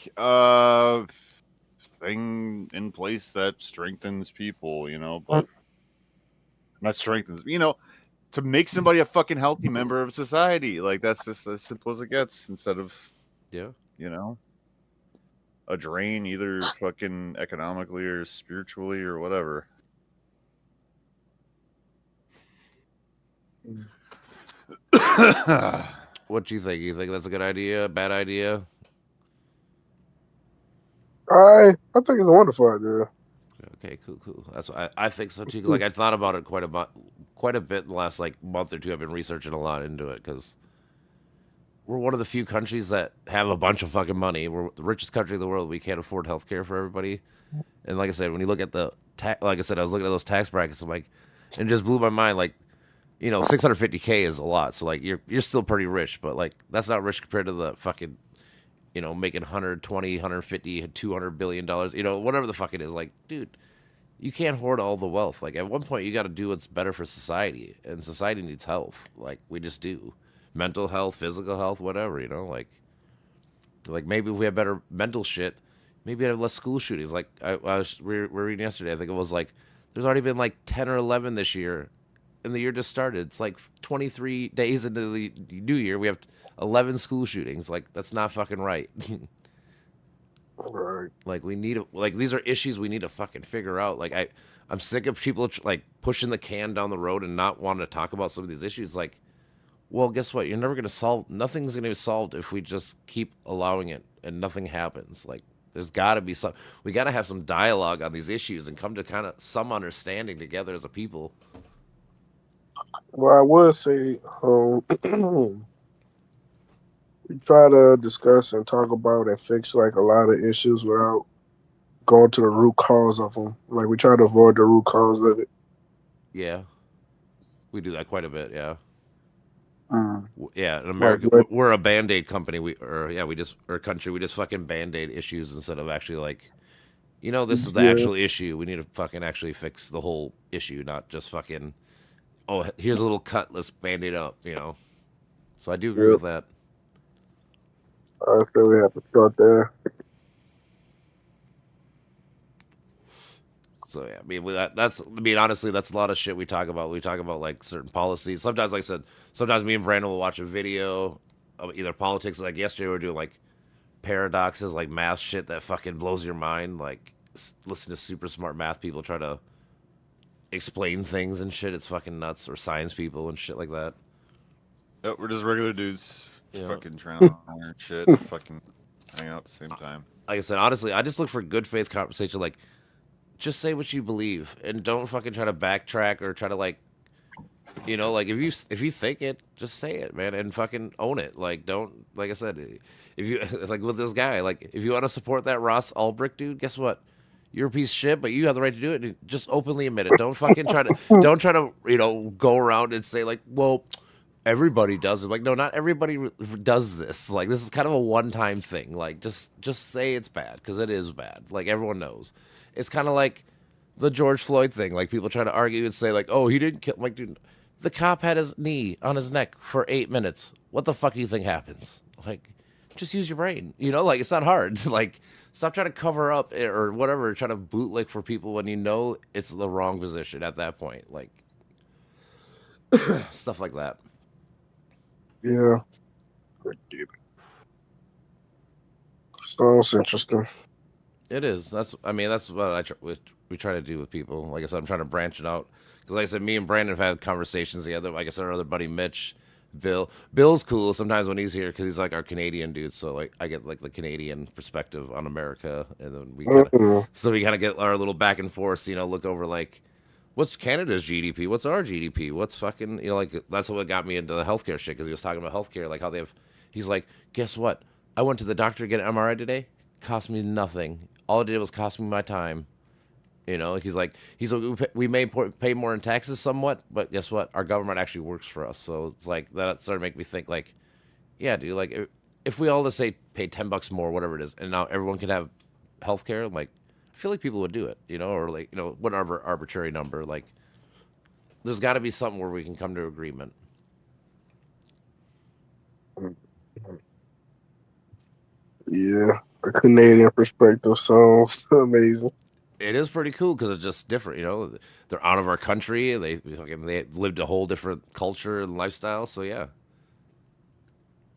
C: thing in place that strengthens people, you know, but not strengthens, you know, to make somebody a fucking healthy member of society. Like that's just as simple as it gets instead of,
A: Yeah.
C: you know, a drain either fucking economically or spiritually or whatever.
A: What do you think? You think that's a good idea? Bad idea?
B: I think it's a wonderful idea.
A: Okay, cool. That's what I think so too. 'Cause, like I thought about it quite a bit in the last like month or two. I've been researching a lot into it because we're one of the few countries that have a bunch of fucking money. We're the richest country in the world. We can't afford health care for everybody. And like I said, when you look at the like I said, I was looking at those tax brackets. I'm like, and it just blew my mind. Like, you know, 650K is a lot. So like you're still pretty rich, but like that's not rich compared to the fucking, you know, making 120, 150, 200 billion dollars. You know, whatever the fuck it is. Like, dude, you can't hoard all the wealth. Like at one point, you got to do what's better for society, and society needs health. Like we just do, mental health, physical health, whatever. You know, like maybe if we have better mental shit, maybe have less school shootings. Like we were reading yesterday. I think it was like there's already been like 10 or 11 this year, and the year just started. It's like 23 days into the new year, we have 11 school shootings. Like that's not fucking right.
B: Right.
A: Like we need like these are issues we need to fucking figure out. Like I'm sick of people like pushing the can down the road and not wanting to talk about some of these issues. Like, well, guess what? You're never gonna solve. Nothing's gonna be solved if we just keep allowing it and nothing happens. Like, there's got to be some. We got to have some dialogue on these issues and come to kind of some understanding together as a people.
B: Well, I would say we try to discuss and talk about and fix like a lot of issues without going to the root cause of them. Like we try to avoid the root cause of it.
A: Yeah, we do that quite a bit. Yeah.
B: Mm.
A: Yeah, in
B: Like
A: America,
B: what?
A: we're a band-aid company. Or country. We just fucking band-aid issues instead of actually like, this is the
B: Yeah,
A: actual issue. We need to fucking actually fix the whole issue, not just fucking. Oh, here's a little cut. Let's band-aid up. So I do agree
B: yeah.
A: with that.
B: I feel we have to start there.
A: So yeah, I mean, honestly, that's a lot of shit we talk about. We talk about like certain policies. Sometimes, like I said, sometimes me and Brandon will watch a video of either politics. Like yesterday, we were doing like paradoxes, like math shit that fucking blows your mind. Like listen to super smart math people try to explain things and shit. It's fucking nuts. Or science people and shit like that.
C: Yep, we're just regular dudes,
A: Yeah.
C: fucking trying to learn shit and fucking hang out at the same time.
A: Like I said, honestly, I just look for good faith conversation. Like, just say what you believe and don't fucking try to backtrack or try to like, like if you think it, just say it, man, and fucking own it. Like, don't, like I said, if you like with this guy, like if you want to support that Ross Ulbricht dude, guess what? You're a piece of shit, but you have the right to do it. And just openly admit it. Don't fucking try to don't try to go around and say like, well, everybody does it. Like, no, not everybody does this. Like, this is kind of a one-time thing. Like, just say it's bad because it is bad. Like everyone knows. It's kind of like the George Floyd thing. Like people try to argue and say like, oh, he didn't kill. Like, dude, the cop had his knee on his neck for 8 minutes. What the fuck do you think happens? Like, just use your brain. Like it's not hard. Like, stop trying to cover up or whatever. Try to bootlick for people when you know it's the wrong position at that point. Like stuff like that.
B: Yeah, I get it. Sounds interesting.
A: It is. That's what we try to do with people. Like I said, I'm trying to branch it out because, like I said, me and Brandon have had conversations together. Like I said, our other buddy Mitch, Bill's cool sometimes when he's here because he's like our Canadian dude. So like I get like the Canadian perspective on America, and then
B: Mm-mm.
A: we kind of get our little back and forth. Look over like what's Canada's GDP, what's our GDP, what's fucking like that's what got me into the healthcare shit because he was talking about healthcare, like how they have. He's like, guess what? I went to the doctor to get an MRI today. Cost me nothing. All it did was cost me my time. He's like, we may pay more in taxes somewhat, but guess what? Our government actually works for us. So it's like that started making me think like, yeah, dude, like if we all just say pay $10 more, whatever it is, and now everyone could have health care, like I feel like people would do it, or like whatever arbitrary number. Like there's got to be something where we can come to agreement.
B: Yeah, a Canadian perspective sounds amazing.
A: It is pretty cool because it's just different. They're out of our country. They lived a whole different culture and lifestyle. So yeah,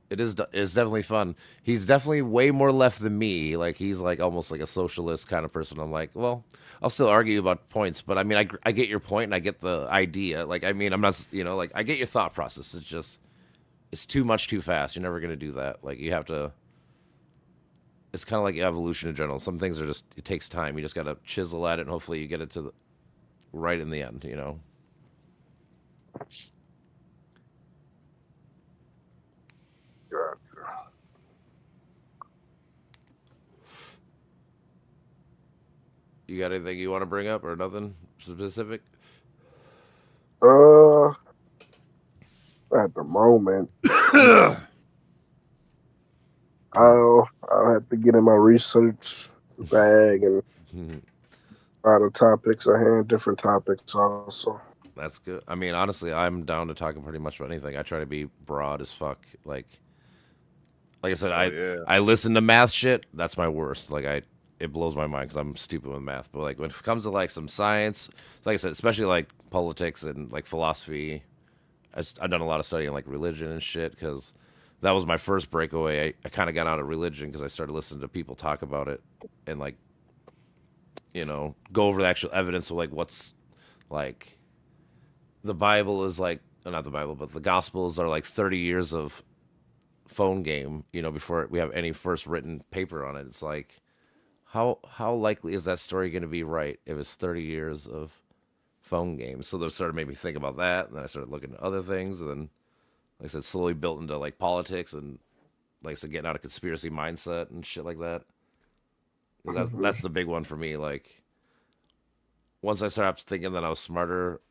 A: it's definitely fun. He's definitely way more left than me. Like he's like almost like a socialist kind of person. I'm like, well, I'll still argue about points, but I mean, I get your point and I get the idea. Like I mean, I'm not like I get your thought process. It's too much too fast. You're never gonna do that. Like you have to. It's kind of like evolution in general. Some things it takes time. You just got to chisel at it, and hopefully you get it to right in the end.
B: Gotcha.
A: You got anything you want to bring up or nothing specific?
B: Uh, at the moment, I'll have to get in my research bag and a lot of topics. I had different topics also.
A: That's good. I mean, honestly, I'm down to talking pretty much about anything. I try to be broad as fuck. Like I said,
C: Oh yeah.
A: I listen to math shit. That's my worst. It blows my mind because I'm stupid with math. But like when it comes to like some science, like I said, especially like politics and like philosophy, I've done a lot of studying like religion and shit because that was my first breakaway. I kind of got out of religion because I started listening to people talk about it and like go over the actual evidence of like what's like the Bible is like not the Bible, but the Gospels are like 30 years of phone game, before we have any first written paper on it. It's like how likely is that story going to be right if it's 30 years of phone games? So that started made me think about that, and then I started looking at other things, and then, like I said, slowly built into like politics and like I said, getting out of conspiracy mindset and shit like that. 'Cause that's the big one for me. Like once I started thinking that I was smarter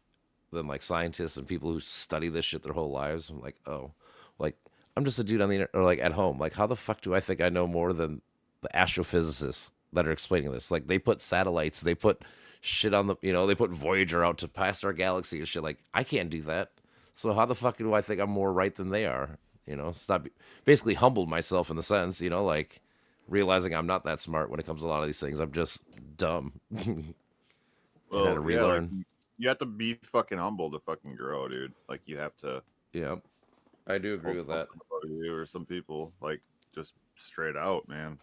A: than like scientists and people who study this shit their whole lives. I'm like, oh, like I'm just a dude on the internet or like at home. Like, how the fuck do I think I know more than the astrophysicists that are explaining this? Like, they put satellites, they put shit on the, they put Voyager out to past our galaxy and shit. Like, I can't do that. So how the fuck do I think I'm more right than they are? Stop. Basically humbled myself in the sense, like realizing I'm not that smart when it comes to a lot of these things. I'm just dumb. And had to
C: Well, yeah, like
A: relearn.
C: you have to be fucking humble to fucking grow, dude. Like you have to
A: Yeah, I do agree
C: hold
A: with that.
C: something above you or some people like just straight out, man.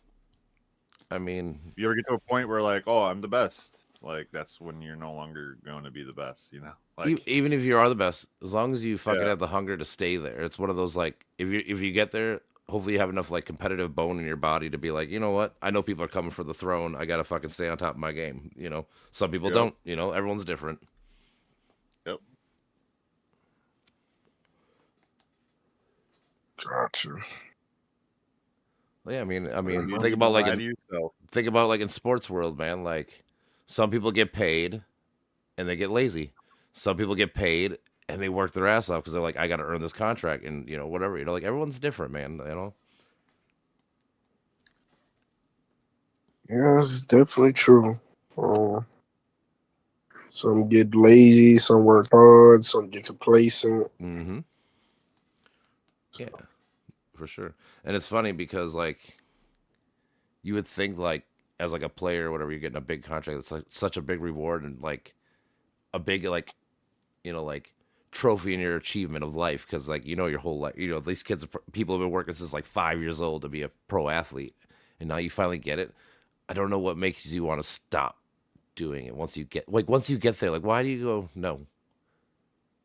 A: I mean,
C: If you ever get to a point where like, oh, I'm the best, like that's when you're no longer going to be the best, you know? Like,
A: even if you are the best, as long as you fucking
C: yeah,
A: have the hunger to stay there, it's one of those like if you get there, hopefully you have enough like competitive bone in your body to be like, you know what? I know people are coming for the throne. I gotta fucking stay on top of my game. Some people
C: yep,
A: don't. Everyone's different.
C: yep.
B: Gotcha.
A: Well, yeah, I
C: You
A: mean,
C: need to lie to yourself.
A: think about like in sports world, man. Like some people get paid and they get lazy. Some people get paid and they work their ass off because they're like, I got to earn this contract and whatever. Like everyone's different, man.
B: Yeah, it's definitely true. Um, some get lazy, some work hard, some get complacent.
A: Mm-hmm. Yeah, for sure. And it's funny because like you would think like as like a player or whatever, you're getting a big contract. It's like such a big reward and like a big like like trophy in your achievement of life because like your whole life these kids people have been working since like 5 years old to be a pro athlete and now you finally get it. I don't know what makes you want to stop doing it once you get there. Like, why do you go no?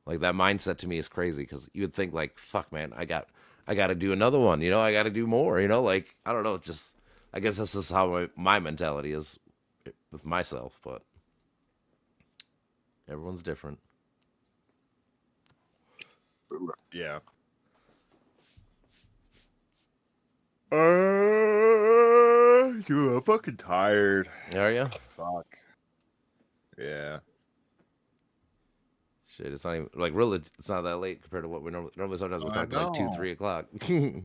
A: Like that mindset to me is crazy because you would think like, fuck, man, I got to do another one. I got to do more. Like I don't know. Just I guess this is how my mentality is with myself, but everyone's different.
C: Yeah. You I'm fucking tired.
A: Are you?
C: Fuck. Yeah.
A: Shit, it's not even like really. It's not that late compared to what we normally. Sometimes we
C: I
A: talk to like 2,
C: know.
A: 3 o'clock.
C: I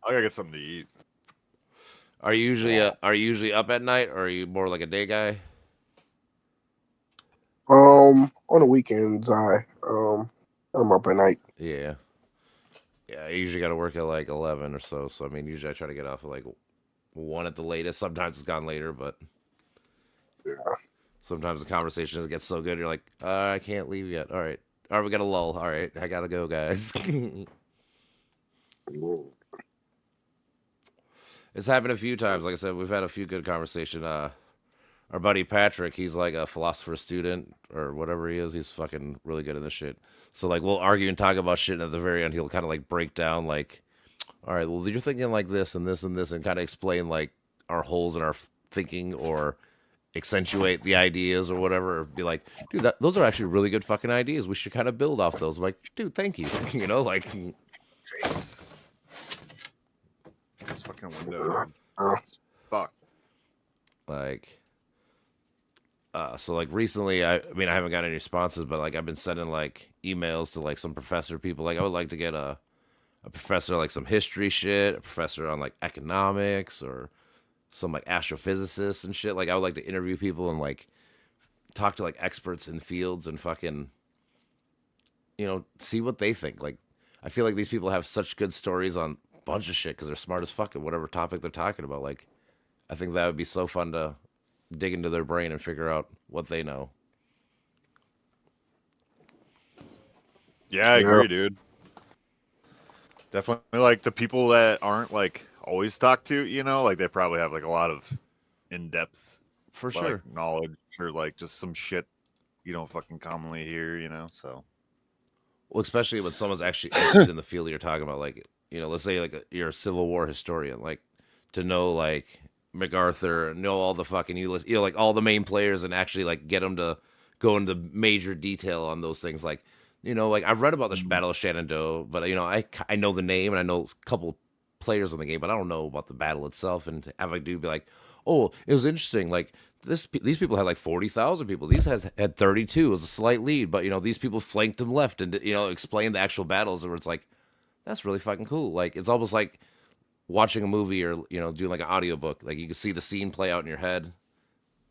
C: gotta get something to eat.
A: Are you usually up at night, or are you more like a day guy?
B: On the weekends, I'm up at night.
A: Yeah, yeah. I usually got to work at like 11 or so. So I mean, usually I try to get off at like 1 at the latest. Sometimes it's gone later, but
B: Yeah.
A: sometimes the conversation gets so good, you're like, I can't leave yet. All right, we got a lull. All right, I gotta go, guys. It's happened a few times. Like I said, we've had a few good conversation. Our buddy Patrick, he's like a philosopher student or whatever he is. He's fucking really good in this shit. So like we'll argue and talk about shit, and at the very end, he'll kind of like break down like, all right, well you're thinking like this and this and this, and kind of explain like our holes in our thinking or accentuate the ideas or whatever. Or be like, dude, those are actually really good fucking ideas. We should kind of build off those. I'm like, dude, thank you. Like.
C: This fucking window, dude.
B: Uh,
C: It's fucked.
A: Like, so like recently, I mean, I haven't got any responses, but like I've been sending like emails to like some professor people. Like, I would like to get a professor like some history shit, a professor on like economics or some like astrophysicists and shit. Like, I would like to interview people and like talk to like experts in fields and fucking, see what they think. Like, I feel like these people have such good stories on a bunch of shit because they're smart as fuck at whatever topic they're talking about. Like, I think that would be so fun to dig into their brain and figure out what they know.
C: Yeah, I
B: yeah.
C: agree, dude. Definitely like the people that aren't like always talked to, like they probably have like a lot of in-depth
A: For
C: like
A: sure.
C: knowledge or like just some shit you don't fucking commonly hear, so
A: Well, especially when someone's actually interested in the field you're talking about. Like, let's say like you're a Civil War historian. Like, to know like MacArthur, know all the fucking like all the main players, and actually like get them to go into major detail on those things. Like, like I've read about the Battle of Shenandoah, but I know the name and I know a couple players in the game, but I don't know about the battle itself. And have I do be like, oh, it was interesting. Like these people had like 40,000 people. These had 32. It was a slight lead, but these people flanked them left and explained the actual battles. Where it's like, that's really fucking cool. Like it's almost like watching a movie or doing like an audiobook. Like you can see the scene play out in your head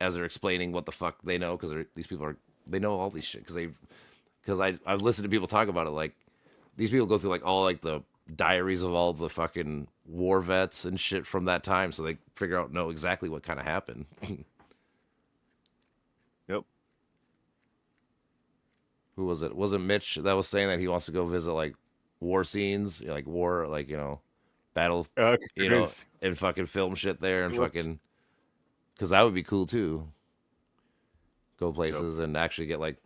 A: as they're explaining what the fuck they know, because these people they know all these shit because I've listened to people talk about it. Like these people go through like all like the diaries of all the fucking war vets and shit from that time, so they know exactly what kind of happened.
C: Yep.
A: Who was it? Was it Mitch that was saying that he wants to go visit like war scenes, like war, like battle, and fucking film shit there and fucking, because that would be cool too. Go places and actually be like,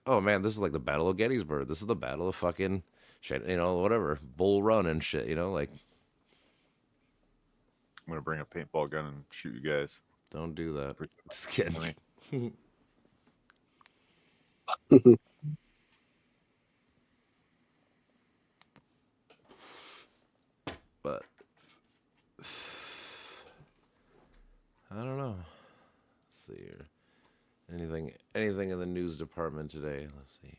A: oh man, this is like the Battle of Gettysburg. This is the Battle of fucking shit, whatever, Bull Run and shit, like.
C: I'm gonna bring a paintball gun and shoot you guys.
A: Don't do that. Just kidding. But I don't know. Let's see here. Anything in the news department today? Let's see here.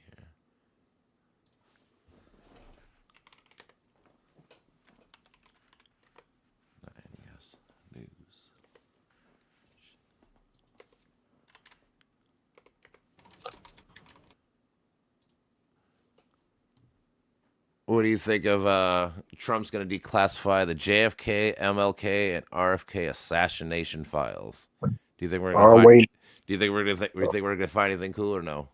A: Yes, news. What do you think of Trump's going to declassify the JFK, MLK, and RFK assassination files? Do you think we're going to find? Do you think we're going to find anything cool or no?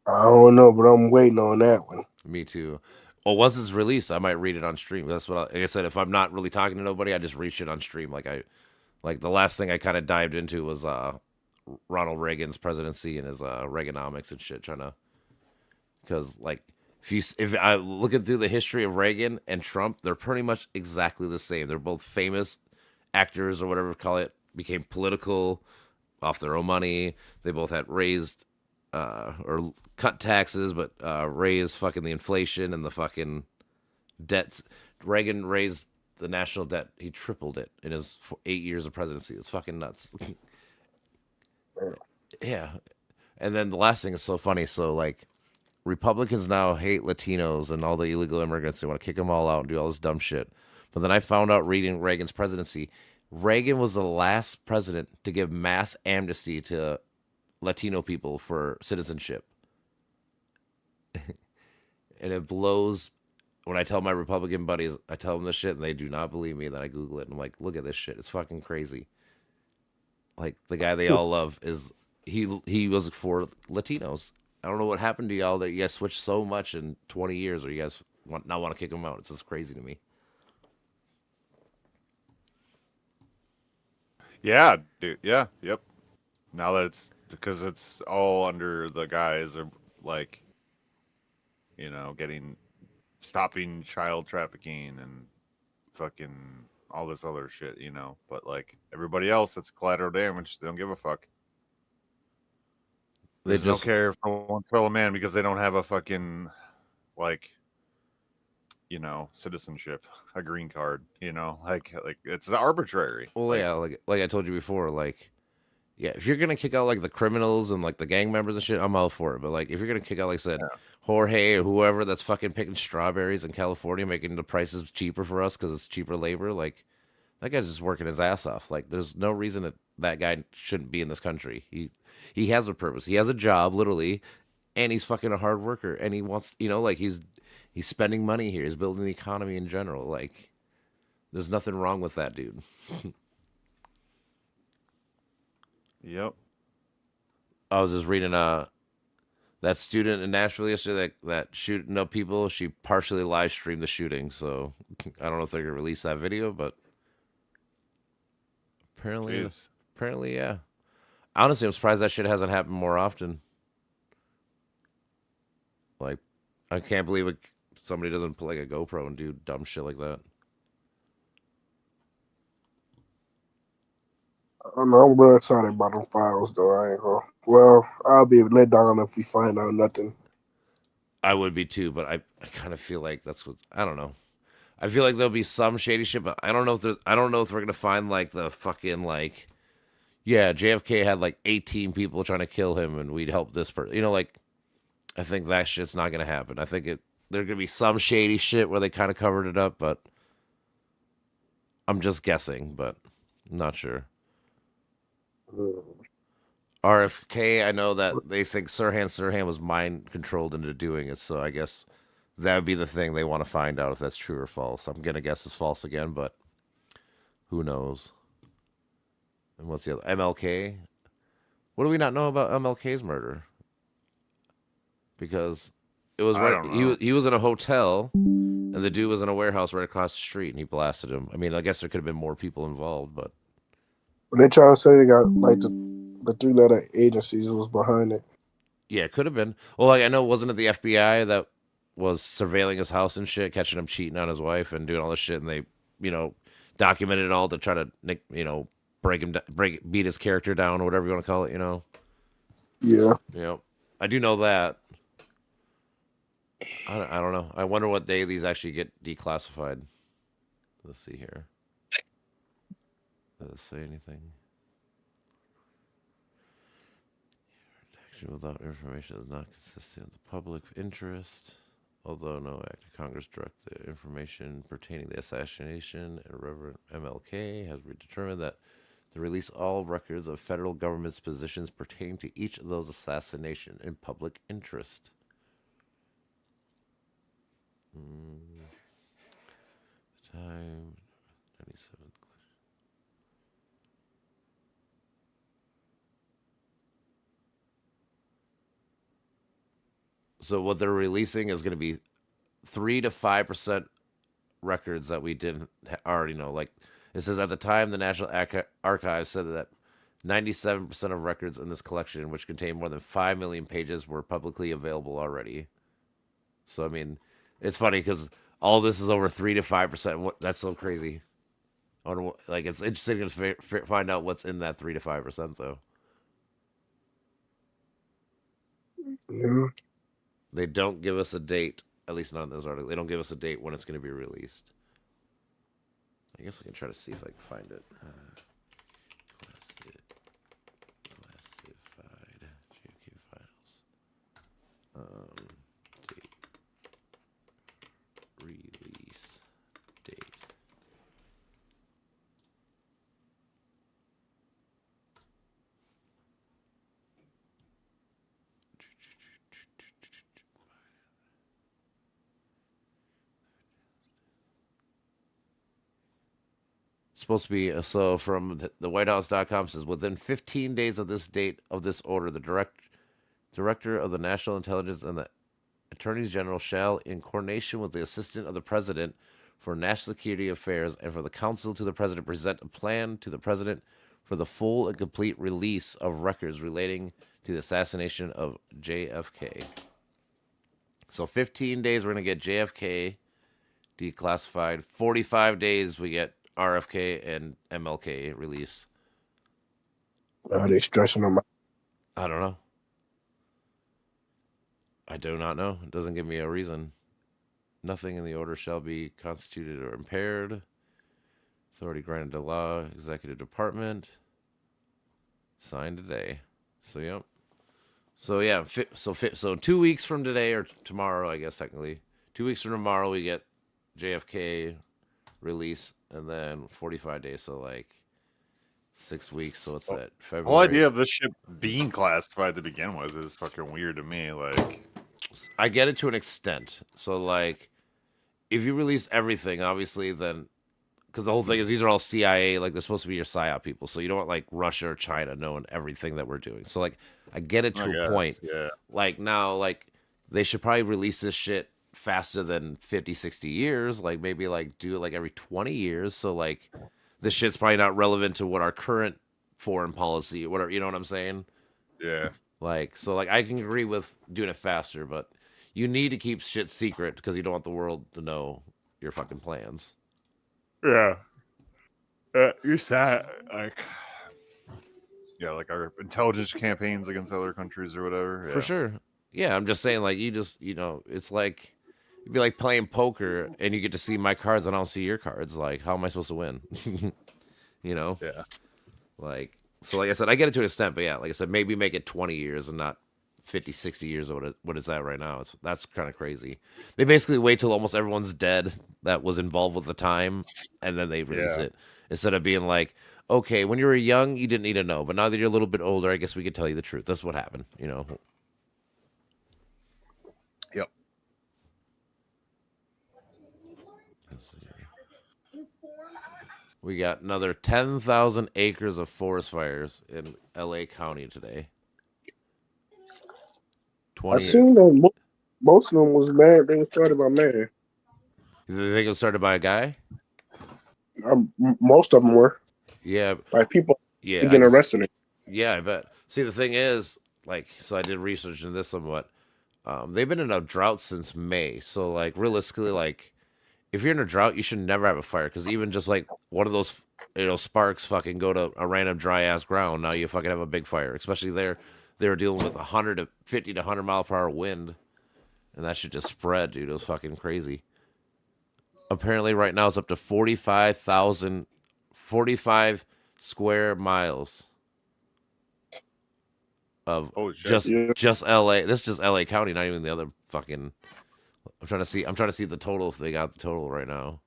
B: I don't know, but I'm waiting on that one.
A: Me too. Well, once it's released, I might read it on stream. That's what like I said. If I'm not really talking to nobody, I just read shit on stream. Like the last thing I kind of dived into was Ronald Reagan's presidency and his Reaganomics and shit, because like. If I looking through the history of Reagan and Trump, they're pretty much exactly the same. They're both famous actors or whatever you call it, became political off their own money. They both had raised or cut taxes, but raised fucking the inflation and the fucking debts. Reagan raised the national debt. He tripled it in his 8 years of presidency. It's fucking nuts. Yeah. And then the last thing is so funny. So like, Republicans now hate Latinos and all the illegal immigrants. They want to kick them all out and do all this dumb shit. But then I found out reading Reagan's presidency, Reagan was the last president to give mass amnesty to Latino people for citizenship. And it blows when I tell my Republican buddies, I tell them this shit and they do not believe me. And then I Google it and I'm like, look at this shit. It's fucking crazy. Like the guy they all love he was for Latinos. I don't know what happened to y'all that you guys switched so much in 20 years, or you guys want to kick him out. It's just crazy to me.
C: Yeah, dude. Yeah, yep. Now that it's because it's all under the guise of like, stopping child trafficking and fucking all this other shit, But like everybody else, it's collateral damage. They don't give a fuck. They just don't care for one fellow man because they don't have a fucking citizenship, a green card, like it's arbitrary.
A: Well, yeah, like I told you before, like, yeah, if you're gonna kick out like the criminals and like the gang members and shit, I'm all for it. But like, if you're gonna kick out, like I said, Jorge or whoever that's fucking picking strawberries in California, making the prices cheaper for us because it's cheaper labor, like that guy's just working his ass off. Like, there's no reason that guy shouldn't be in this country. He has a purpose. He has a job, literally, and he's fucking a hard worker. And he wants, like he's spending money here. He's building the economy in general. Like, there's nothing wrong with that dude.
C: Yep.
A: I was just reading that student in Nashville yesterday that shooting up people. She partially live streamed the shooting, so I don't know if they're gonna release that video, but apparently, yeah. Honestly, I'm surprised that shit hasn't happened more often. Like, I can't believe somebody doesn't put like a GoPro and do dumb shit like that.
B: I don't know. I'm real excited about them files, though. I ain't gonna. Well, I'll be let down if we find out nothing.
A: I would be too, but I kind of feel like that's what I don't know. I feel like there'll be some shady shit, but I don't know if we're gonna find like the fucking like yeah, JFK had like 18 people trying to kill him, and we'd help this person. You know, like I think that shit's not gonna happen. I think there's gonna be some shady shit where they kind of covered it up, but I'm just guessing, but I'm not sure.
B: Mm.
A: RFK, I know that they think Sirhan was mind controlled into doing it, so I guess that would be the thing they want to find out if that's true or false. I'm gonna guess it's false again, but who knows? And what's the other MLK? What do we not know about MLK's murder? Because it was
C: I
A: right.
C: don't know.
A: He was in a hotel, and the dude was in a warehouse right across the street, and he blasted him. I mean, I guess there could have been more people involved, but
B: But they trying to say they got like the 3-letter agencies was behind it.
A: yeah, it could have been. Well, like I know, wasn't it the FBI that was surveilling his house and shit, catching him cheating on his wife and doing all this shit, and they, documented it all to try to, beat his character down or whatever you want to call it.
B: Yeah.
A: I do know that. I don't know. I wonder what day these actually get declassified. Let's see here. Does it say anything? Action without information is not consistent with the public interest. Although no act of Congress directed information pertaining to the assassination and Reverend MLK has determined that to release all records of federal government's positions pertaining to each of those assassinations in public interest. Time 97. So what they're releasing is going to be 3 to 5% records that we didn't already know. Like it says at the time, the National Archives said that 97% of records in this collection, which contain more than 5 million pages, were publicly available already. So I mean, it's funny because all this is over 3 to 5%. That's so crazy. Like it's interesting to find out what's in that 3 to 5% though.
B: Yeah.
A: They don't give us a date, at least not in this article. They don't give us a date when it's going to be released. I guess I can try to see if I can find it. Classified JFK files. Date. Release date. Supposed to be so from the whitehouse.com says within 15 days of this date of this order the director of the national intelligence and the attorneys general shall in coordination with the assistant of the president for national security affairs and for the counsel to the president present a plan to the president for the full and complete release of records relating to the assassination of JFK. So 15 days we're going to get JFK declassified. 45 days we get RFK and MLK release.
B: Are they stretching them out?
A: I don't know. I do not know. It doesn't give me a reason. Nothing in the order shall be constituted or impaired. Authority granted to law, executive department. Signed today. So yep. So yeah. So 2 weeks from today or tomorrow, I guess technically, 2 weeks from tomorrow we get JFK release, and then 45 days. So like 6 weeks. So what's that? February.
C: The whole idea of this shit being classified to begin with is fucking weird to me. Like,
A: I get it to an extent. So like, if you release everything, obviously, then because the whole thing is these are all CIA, like they're supposed to be your PSYOP people. So you don't want like Russia or China knowing everything that we're doing. So like, I get it to a point.
C: Yeah.
A: Like now, like they should probably release this shit faster than 50, 60 years. Like maybe like do it like every 20 years. So like this shit's probably not relevant to what our current foreign policy, whatever, you know what I'm saying?
C: Yeah.
A: Like, so like I can agree with doing it faster, but you need to keep shit secret because you don't want the world to know your fucking plans.
C: Yeah. You're sad. Like, yeah, like our intelligence campaigns against other countries or whatever. Yeah.
A: For sure. Yeah, I'm just saying, like, you just, it's like, it'd be like playing poker and you get to see my cards and I don't see your cards. Like, how am I supposed to win?
C: Yeah.
A: Like, So like I said, I get it to an extent, but yeah, like I said, maybe make it 20 years and not 50, 60 years or what it's at right now. That's kind of crazy. They basically wait till almost everyone's dead that was involved with the time, and then they release
C: Yeah.
A: it instead of being like, okay, when you were young, you didn't need to know, but now that you're a little bit older, I guess we could tell you the truth. That's what happened, you know.
C: Yep.
A: Let's see. We got another 10,000 acres of forest fires in LA County today.
B: I
A: 20.
B: seen them. Most of them was mad. They were started by man.
A: You think it was started by a guy?
B: Most of them were
A: Yeah,
B: like people
A: yeah,
B: getting arrested.
A: yeah, I bet. See, the thing is, like, so I did research in this somewhat. They've been in a drought since May, so like realistically, like, if you're in a drought, you should never have a fire because even just like one of those, sparks fucking go to a random dry ass ground. Now you fucking have a big fire, especially there. They were dealing with 150 to 100 mile per hour wind, and that should just spread, dude. It was fucking crazy. Apparently, right now it's up to 45 square miles of
C: Oh shit.
A: just LA. This is just LA County, not even the other fucking. I'm trying to see the total if they got the total right now.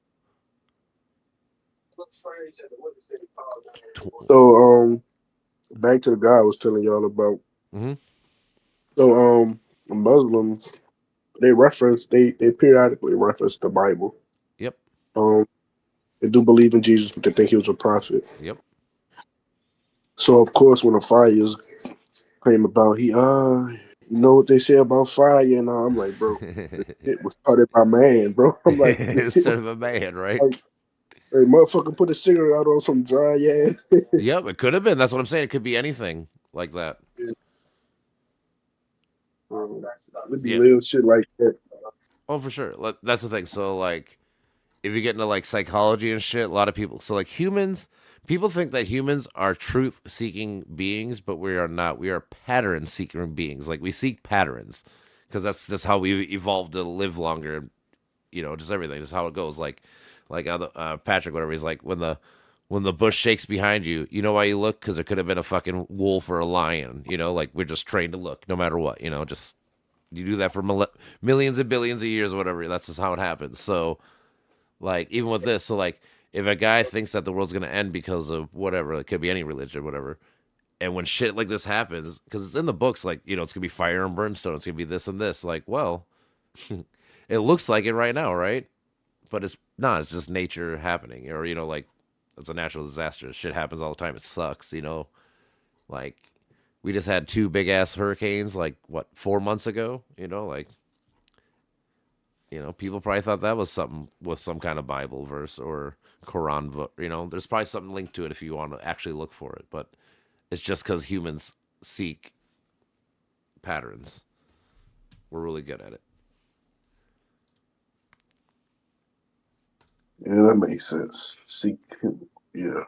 B: So back to the guy I was telling y'all about.
A: Mhm.
B: So Muslims they periodically reference the Bible.
A: Yep.
B: They do believe in Jesus, but they think he was a prophet.
A: Yep.
B: So of course, when the fires came about, you know what they say about fire, and I'm like, bro, it was started by man, bro. I'm like,
A: Instead of a man, right?
B: like, hey, motherfucker, put a cigarette out on some dry ass.
A: Yep, it could have been. That's what I'm saying. It could be anything like that.
B: It'd be
A: Yeah.
B: real shit like that.
A: Oh, for sure. That's the thing. So, like, if you get into like psychology and shit, a lot of people. So, like, people think that humans are truth-seeking beings, but we are not. We are pattern-seeking beings. Like, we seek patterns because that's just how we evolved to live longer. You know, just everything. Just how it goes. Like Patrick, whatever. He's like, when the bush shakes behind you, you know why you look? Because it could have been a fucking wolf or a lion. You know, like we're just trained to look no matter what. You know, just you do that for millions and billions of years or whatever. That's just how it happens. So, like, even with this, so like, if a guy thinks that the world's gonna end because of whatever, it could be any religion, whatever. And when shit like this happens, because it's in the books, like, it's gonna be fire and brimstone, it's gonna be this and this. Like, well, it looks like it right now, right? But it's not. It's just nature happening, or like it's a natural disaster. Shit happens all the time. It sucks, Like we just had two big ass hurricanes, like what 4 months ago. Like people probably thought that was something with some kind of Bible verse or Quran book. There's probably something linked to it if you want to actually look for it. But it's just because humans seek patterns. We're really good at it.
B: Yeah, that makes sense. Yeah.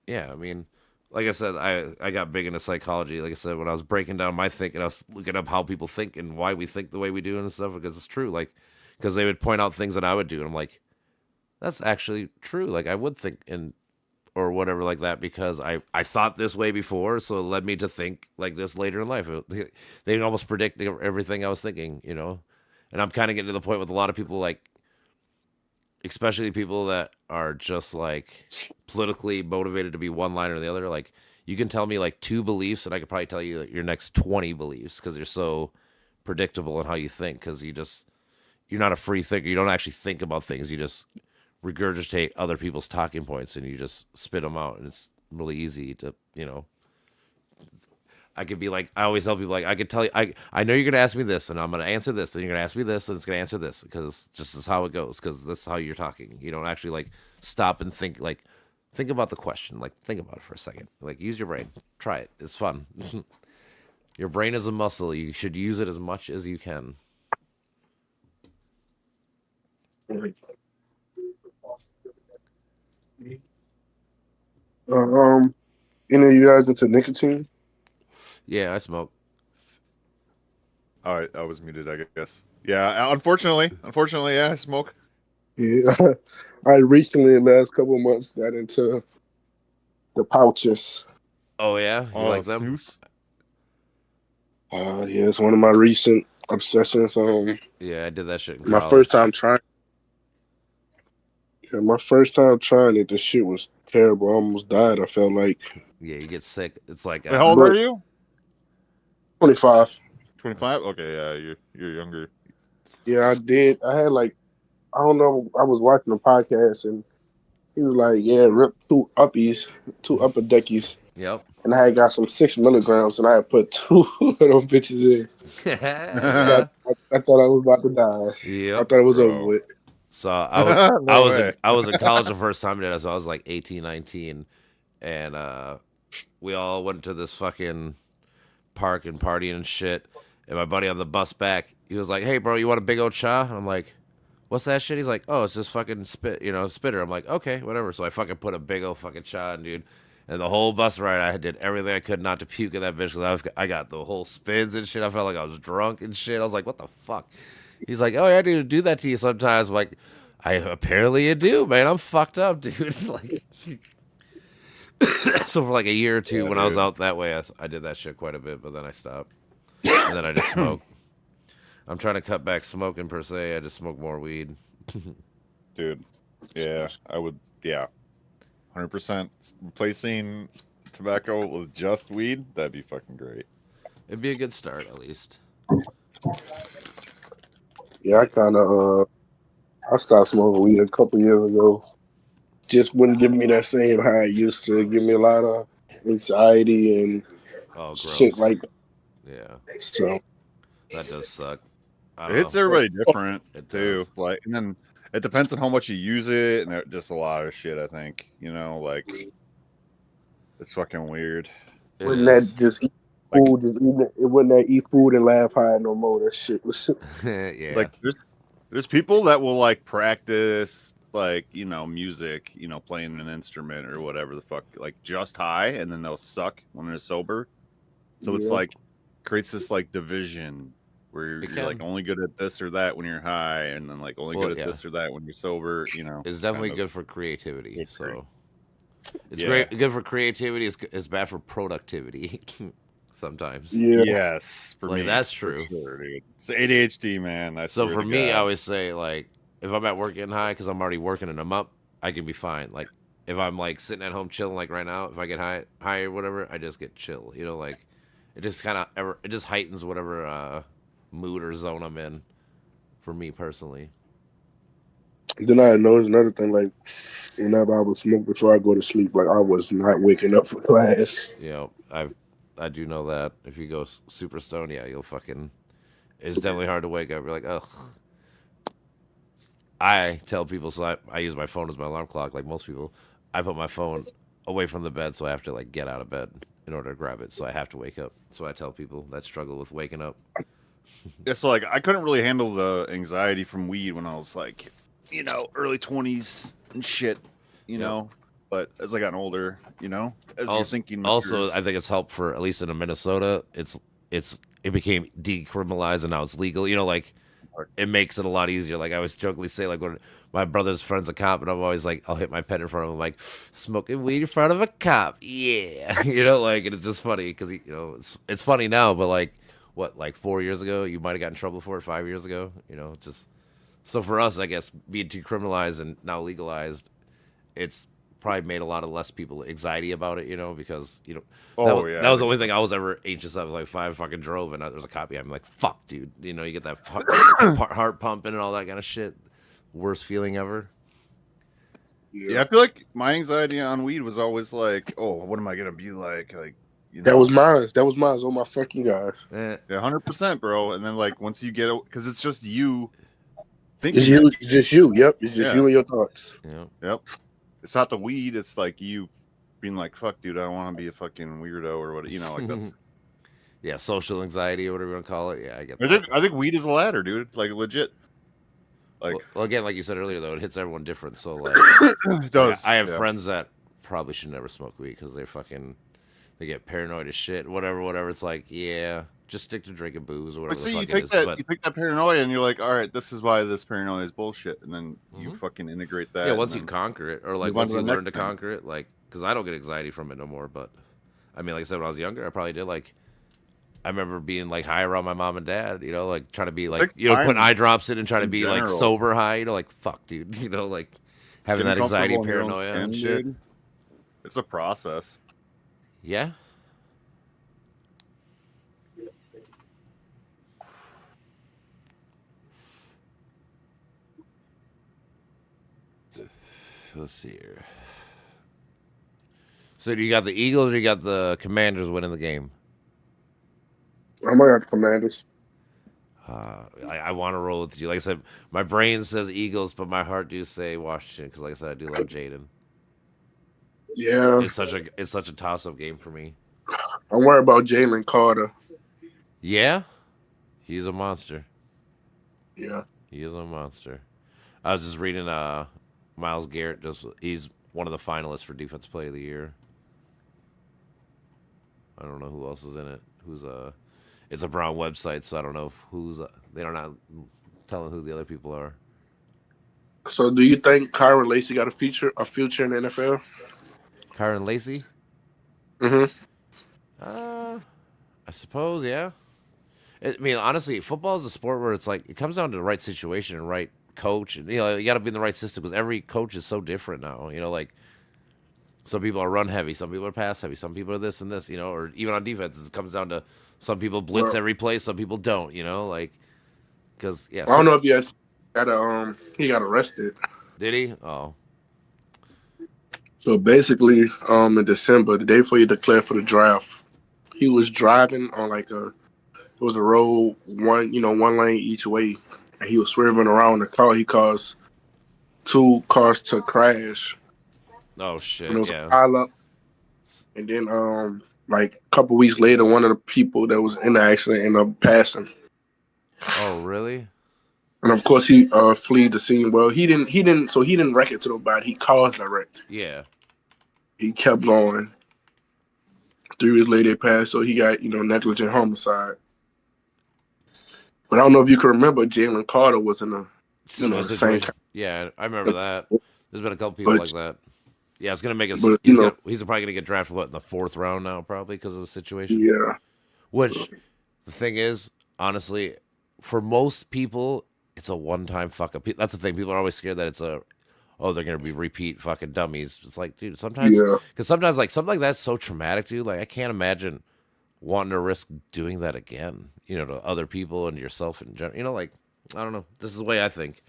A: Yeah, I mean, like I said, I got big into psychology. Like I said, when I was breaking down my thinking, I was looking up how people think and why we think the way we do and stuff because it's true. Like, because they would point out things that I would do, and I'm like, that's actually true. Like I would think or whatever like that because I thought this way before, so it led me to think like this later in life. They almost predict everything I was thinking, And I'm kind of getting to the point with a lot of people like. Especially people that are just like politically motivated to be one line or the other. Like you can tell me like two beliefs, and I could probably tell you like, your next 20 beliefs because you're so predictable in how you think. Because you're not a free thinker. You don't actually think about things. You just regurgitate other people's talking points and you just spit them out. And it's really easy to I could be like, I always tell people like, I could tell you, I know you're gonna ask me this, and I'm gonna answer this, and you're gonna ask me this, and it's gonna answer this, because just is how it goes, because this is how you're talking. You don't actually like stop and think about the question, like think about it for a second, like use your brain, try it, it's fun. Your brain is a muscle. You should use it as much as you can.
B: Any of you guys into nicotine?
A: Yeah, I smoke.
C: All right, I was muted, I guess. Yeah, unfortunately, yeah, I smoke.
B: Yeah, I recently, in the last couple of months, got into the pouches.
A: Oh yeah, you like them?
C: Snooze?
B: Yeah, it's one of my recent obsessions.
A: Yeah, I did that shit in
B: My
A: college.
B: first time trying. Yeah, my first time trying it, the shit was terrible. I almost died. I felt like
A: Yeah, you get sick. It's like
C: Wait, how old
B: But-
C: are you?
B: 25.
C: 25. Okay, yeah, you're younger.
B: Yeah, I did. I had like, I don't know. I was watching a podcast and he was like, "Yeah, rip two upper deckies,"
A: Yep.
B: and I had got some 6 milligrams, and I had put two of them bitches in.
A: Yeah.
B: I thought I was about to die. I
A: Yep.
B: thought it was
C: Bro.
B: over with.
A: So I was
C: No way.
A: I was in college the first time I did it, so I was like 18, 19, and we all went to this fucking park and partying and shit. And my buddy on the bus back, he was like, "Hey, bro, you want a big old cha?" And I'm like, "What's that shit?" He's like, "Oh, it's just fucking spitter." I'm like, "Okay, whatever." So I fucking put a big old fucking cha in, dude. And the whole bus ride, I did everything I could not to puke in that bitch. Cause I got the whole spins and shit. I felt like I was drunk and shit. I was like, "What the fuck?" He's like, "Oh yeah, dude, do that to you sometimes." I'm like, I apparently you do, man. I'm fucked up, dude. Like, so for like a year or two,
C: Yeah,
A: when I was
C: dude.
A: out that way, I did that shit quite a bit, but then I stopped, and then I just smoke. I'm trying to cut back smoking per se. I just smoke more weed.
C: Dude. Yeah, I would. Yeah, 100% replacing tobacco with just weed. That'd be fucking great.
A: It'd be a good start, at least.
B: Yeah, I kind of I stopped smoking weed a couple years ago. Just wouldn't give me that same high it used to. Give me a lot of anxiety and
A: Oh, gross.
B: shit like
A: Yeah,
B: that. So
A: that does suck. I
C: It
A: don't
C: hits
A: know.
C: everybody different
A: It
C: too.
A: does.
C: Like, and then it depends on how much you use it, and just a lot of shit. I think like it's fucking weird.
A: It
B: wouldn't
A: is.
B: that just eat
C: Like-
B: food? It wouldn't that eat food and laugh high no more. That shit was.
A: Yeah.
C: Like there's people that will like practice like music, playing an instrument or whatever the fuck, like just high, and then they'll suck when they're sober. So it's
B: Yeah.
C: like creates this like division where you're
A: It
C: like
A: can.
C: only good at this or that when you're high, and then like only
A: Well,
C: good at
A: yeah.
C: this or that when you're sober.
A: It's definitely
C: kind of.
A: good for creativity.
C: It's great.
A: So it's
C: Yeah.
A: great, good for creativity. It's bad for productivity sometimes.
B: Yeah.
C: Yes, for
A: Like,
C: me,
A: that's
C: for
A: true.
C: sure, dude. It's ADHD, man. I
A: So
C: swear
A: for
C: to
A: me, I
C: God.
A: always say, like, if I'm at work getting high because I'm already working and I'm up, I can be fine. Like if I'm like sitting at home chilling, like right now, if I get high or whatever, I just get chill. Like it just kind of it just heightens whatever mood or zone I'm in. For me personally,
B: Then I noticed another thing, like whenever I would smoke before I go to sleep, like I was not waking up for class.
A: I do know that if you go super stoned, yeah, you'll fucking. It's definitely hard to wake up. You're like, ugh. I tell people, so I use my phone as my alarm clock, like most people. I put my phone away from the bed, so I have to like get out of bed in order to grab it. So I have to wake up. So I tell people that struggle with waking up.
C: Yeah, so like I couldn't really handle the anxiety from weed when I was like, early 20s and shit, But as I gotten older, as you're thinking.
A: Also,
C: matures.
A: I think it's helped for at least in Minnesota. It became decriminalized and now it's legal. Like it makes it a lot easier. Like I always jokingly say, like when my brother's friend's a cop, and I'm always like, I'll hit my pen in front of him, like smoking weed in front of a cop, yeah, like, and it's just funny because it's funny now, but like what, like 4 years ago, you might have gotten in trouble for it 5 years ago, just so for us, I guess being decriminalized and now legalized, it's probably made a lot of less people anxiety about it, because that was the only thing I was ever anxious of. Like if I fucking drove and there's a cop behind me, I'm like, fuck, dude. You get that heart pumping and all that kind of shit. Worst feeling ever.
C: Yeah, I feel like my anxiety on weed was always like, oh, what am I gonna be like? Like,
B: That was mine. Oh my fucking gosh.
C: Yeah, 100%, bro. And then like once you get, because it's just you thinking.
B: It's you. It's just you. Yep. It's just
C: Yeah.
B: you and your thoughts.
A: Yeah.
C: Yep. It's not the weed. It's like you being like, fuck, dude, I don't want to be a fucking weirdo or what, like that's.
A: Yeah, social anxiety or whatever you want to call it. Yeah, I get
C: I
A: that.
C: think weed is a ladder, dude. Like legit. Like
A: Well, again, like you said earlier, though, it hits everyone different. So like,
C: it does.
A: I have
C: yeah.
A: friends that probably should never smoke weed because they get paranoid as shit. Whatever. It's like, yeah, just stick to drinking booze or
C: But
A: whatever
C: see,
A: the
C: you
A: fuck it
C: take
A: is.
C: that,
A: But
C: you take that paranoia, and you're like, all right, this is why this paranoia is bullshit, and then you
A: Mhm.
C: fucking integrate that.
A: yeah,
C: and
A: once you
C: then-
A: conquer it, or like
C: move on
A: once
C: to
A: you
C: the
A: learn to
C: next thing.
A: conquer it, like because I don't get anxiety from it no more. But I mean, like I said, when I was younger, I probably did. Like, I remember being like high around my mom and dad. You know, like trying to be like,
C: takes
A: putting
C: time
A: eye drops in and trying to
C: in
A: be like
C: general.
A: sober high. You know, like fuck, dude. You know, like having
C: Getting
A: that anxiety,
C: comfortable in your own
A: paranoia,
C: skin,
A: and shit.
C: dude. It's a process.
A: Yeah. Let's see here. So do you got the Eagles or you got the Commanders winning the game?
B: I might have the Commanders.
A: I want to roll with you. Like I said, my brain says Eagles, but my heart do say Washington because, like I said, I do love Jaden.
B: Yeah,
A: It's such a toss up game for me.
B: I'm worried about Jalen Carter.
A: Yeah, he's a monster.
B: Yeah,
A: He is a monster. I was just reading Miles Garrett. He's one of the finalists for Defense Play of the Year. I don't know who else is in it. It's a Brown website, so I don't know they're not telling who the other people are.
B: so do you think Kyron Lacey got a future in the NFL?
A: Kyron Lacey?
B: Mm-hmm.
A: I suppose, yeah. I mean, honestly, football is a sport where it's like it comes down to the right situation and right coach, and you got to be in the right system because every coach is so different now. Like some people are run heavy, some people are pass heavy, some people are this and this. Or even on defense, it comes down to some people blitz
B: Well,
A: every play, some people don't. Like because
B: I don't know if you he got arrested.
A: Did he? Oh,
B: So basically, in December, the day before he declared for the draft, he was driving on it was a road one lane each way, and he was swerving around the car. He caused 2 cars to crash,
A: oh
B: and
A: shit,
B: it was
A: yeah.
B: a pile up. And then, like a couple weeks later, one of the people that was in the accident ended up passing.
A: Oh really?
B: And of course, he fled the scene. Well, he didn't. So he didn't wreck it to nobody. He caused the wreck.
A: Yeah.
B: He kept going. 3 years later, he passed. So he got negligent homicide. But I don't know if you can remember, Jalen Carter was in the
A: Similar
B: same.
A: situation. Yeah, I remember that. There's been a couple people like that. Yeah, it's gonna make us.
B: But
A: He's probably gonna get drafted in the 4th round now, probably because of the situation.
B: yeah.
A: Which the thing is, honestly, for most people, it's a one-time fuck up. That's the thing. People are always scared that they're gonna be repeat fucking dummies. It's like, dude, sometimes because sometimes like something like that's so traumatic, dude. Like I can't imagine wanting to risk doing that again. To other people and yourself in general. Like I don't know. This is the way I think.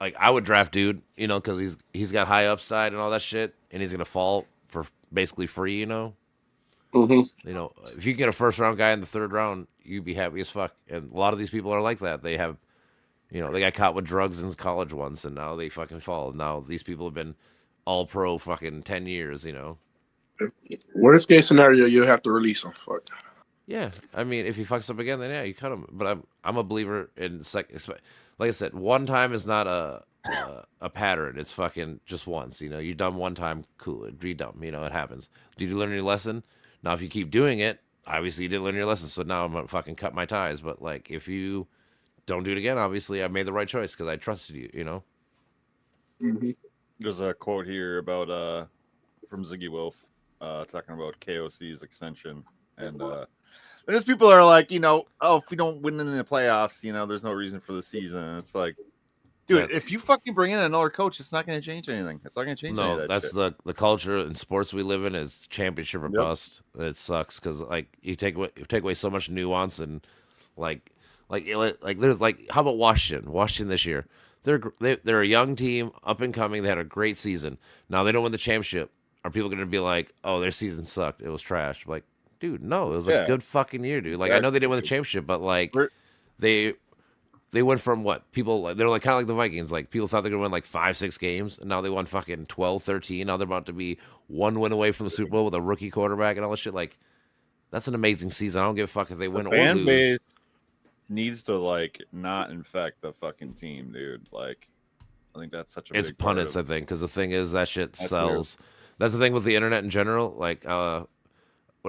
A: Like I would draft dude, because he's got high upside and all that shit, and he's gonna fall for basically free.
B: Mm-hmm.
A: If you get a 1st round guy in the 3rd round, you'd be happy as fuck. And a lot of these people are like that. They have, they got caught with drugs in college once, and now they fucking fall. Now these people have been all pro fucking 10 years.
B: Worst case scenario, you'll have to release him. Fuck.
A: Yeah, I mean, if he fucks up again, then yeah, you cut him. But I'm a believer in like I said, one time is not a pattern. It's fucking just once. You're dumb one time, cool. Be dumb. It happens. Did you learn your lesson? Now, if you keep doing it, obviously you didn't learn your lesson. So now I'm gonna fucking cut my ties. But like, if you don't do it again, obviously I made the right choice because I trusted you.
B: Mm-hmm.
C: There's a quote here about from Ziggy Wolf talking about KOC's extension, and there's people are like, if we don't win in the playoffs, there's no reason for the season. It's like, dude, if you fucking bring in another coach, it's not going to change anything. It's not going to change any of that
A: that's
C: shit.
A: the culture in sports we live in is championship or bust. It sucks because like you take away so much nuance and like there's like how about Washington this year? They're a young team, up and coming. They had a great season. Now they don't win the championship. Are people going to be like, oh, their season sucked? It was trash. Like, dude, no, it was a good fucking year, dude. Like I know they didn't win the championship, but like they went from what people they're like kind of like the Vikings. Like people thought they were gonna win like 5-6 games, and now they won fucking 12-13. Now they're about to be 1 win away from the Super Bowl with a rookie quarterback and all this shit. Like that's an amazing season. I don't give a fuck if they win or
C: fan
A: lose.
C: base needs to like not infect the fucking team, dude. Like I think that's such a
A: It's
C: big part
A: pundits,
C: of
A: I think, because the thing is that shit
C: That's
A: sells. That's the thing with the internet in general. Like when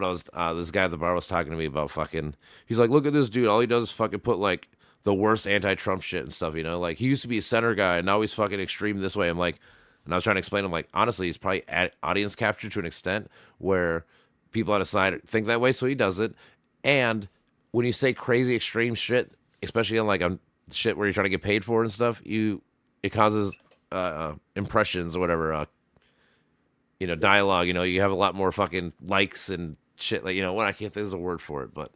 A: I was this guy at the bar was talking to me about fucking. He's like, look at this dude. All he does is fucking put like the worst anti-Trump shit and stuff. Like he used to be a center guy, and now he's fucking extreme this way. I'm like, and I was trying to explain. I'm like, honestly, he's probably audience capture to an extent where people on his side think that way, so he does it. And when you say crazy extreme shit, especially on like on shit where you're trying to get paid for and stuff, it causes impressions or whatever. Dialogue. You have a lot more fucking likes and shit. Like what I can't think there's a word for it, but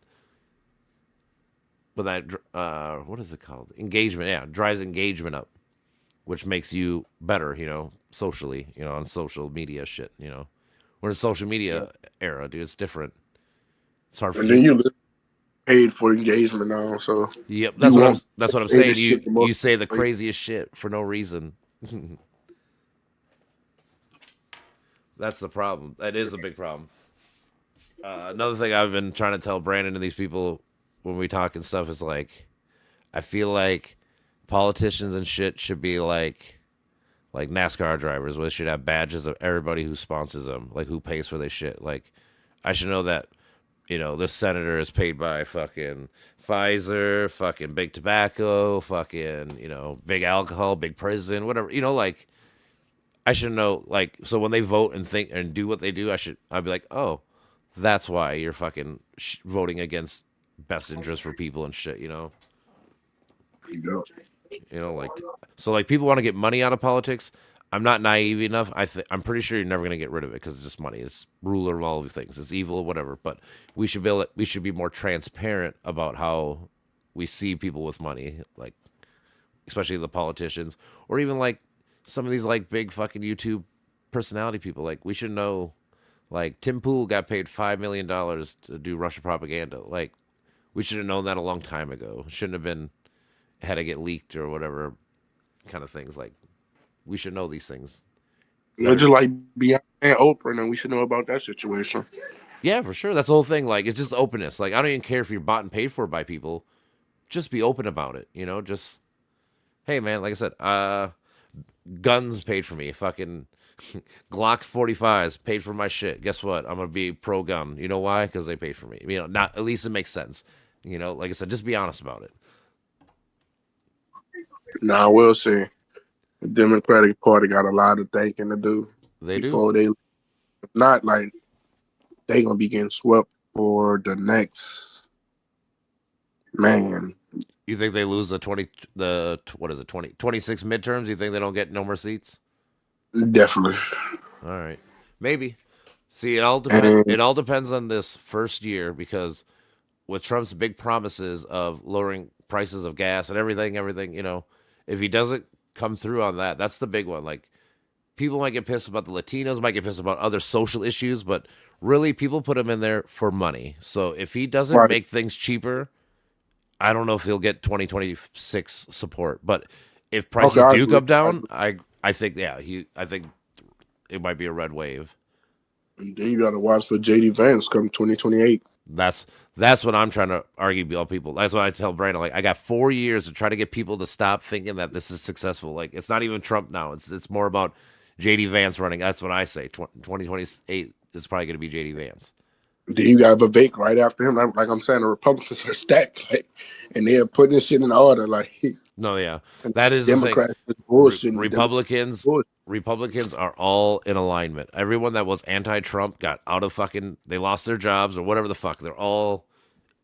A: that what is it called? Engagement. Yeah, drives engagement up, which makes you better. Socially. On social media shit. We're in a social media era, dude. It's different. It's hard for
B: And
A: you.
B: then you get paid for engagement now, so
A: Yep,
B: you want
A: that's what I'm
B: the
A: saying.
B: craziest shit the most.
A: You say the craziest shit for no reason. That's the problem. That is a big problem. Another thing I've been trying to tell Brandon and these people when we talk and stuff is like, I feel like politicians and shit should be like NASCAR drivers, where they should have badges of everybody who sponsors them, like who pays for their shit. Like, I should know that, this senator is paid by fucking Pfizer, fucking big tobacco, fucking, big alcohol, big prison, whatever. Like, I should know, like, so when they vote and think and do what they do, I'd be like, oh, that's why you're fucking voting against best interest for people and shit.
B: You go.
A: Like, so like people want to get money out of politics. I'm not naive enough. I'm pretty sure you're never gonna get rid of it because it's just money. It's ruler of all things. It's evil, whatever. But we should be more transparent about how we see people with money, like especially the politicians, or even like some of these like big fucking YouTube personality people. Like we should know, like Tim Pool got paid $5 million to do Russia propaganda. Like we should have known that a long time ago. Shouldn't have been had to get leaked or whatever kind of things. Like we should know these things.
B: Just like Beyonce and Oprah, and we should know about that situation.
A: Yeah, for sure. That's the whole thing. Like it's just openness. Like I don't even care if you're bought and paid for by people. Just be open about it. Just hey man, like I said, guns paid for me. Fucking Glock 45s paid for my shit. Guess what? I'm gonna be pro gun. You know why? Because they paid for me. Not at least it makes sense. Like I said, just be honest about it.
B: Now I will say, the Democratic Party got a lot of thinking to do. Before they, not like they gonna be getting swept for the next man.
A: You think they lose the 26 midterms? You think they don't get no more seats?
B: Definitely.
A: All right, maybe. See, it all depends. It all depends on this first year because with Trump's big promises of lowering prices of gas and everything, if he doesn't come through on that, that's the big one. Like people might get pissed about the Latinos, might get pissed about other social issues, but really people put him in there for money. So if he doesn't make things cheaper, I don't know if he'll get 2026 support. But if prices do come down, I think I think it might be a red wave.
B: And then you got to watch for JD Vance come 2028.
A: That's what I'm trying to argue with all people. That's why I tell Brandon, like, I got 4 years to try to get people to stop thinking that this is successful. Like, it's not even Trump now. It's more about JD Vance running. That's what I say. 2028 is probably going to be JD Vance.
B: Then you got Vivek right after him. Like I'm saying, the Republicans are stacked, like, and they're putting this shit in order. Like,
A: no, yeah, that is
B: Democrats
A: the thing.
B: Bullshit.
A: Republicans are all in alignment. Everyone that was anti-Trump got out of they lost their jobs or whatever the fuck. They're all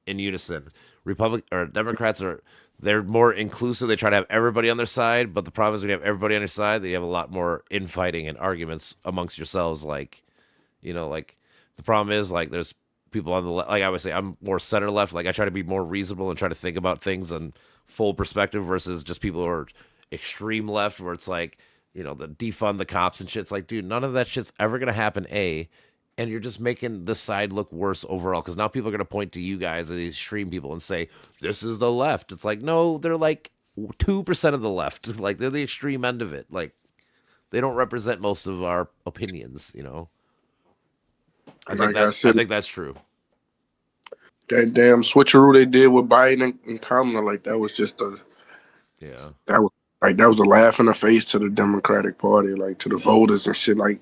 A: in unison. Democrats they're more inclusive. They try to have everybody on their side, but the problem is when you have everybody on your side, they have a lot more infighting and arguments amongst yourselves. Like, the problem is like there's people on the left. Like I would say, I'm more center left. Like I try to be more reasonable and try to think about things in full perspective versus just people who are extreme left, where it's like, the defund the cops and shit. It's like, dude, none of that shit's ever gonna happen. And you're just making the side look worse overall because now people are gonna point to you guys, the extreme people, and say this is the left. It's like, no, they're like 2% of the left. Like they're the extreme end of it. Like they don't represent most of our opinions. I think that's true.
B: That damn switcheroo they did with Biden and Kamala, like that was just that was a laugh in the face to the Democratic Party, like to the voters and shit. Like,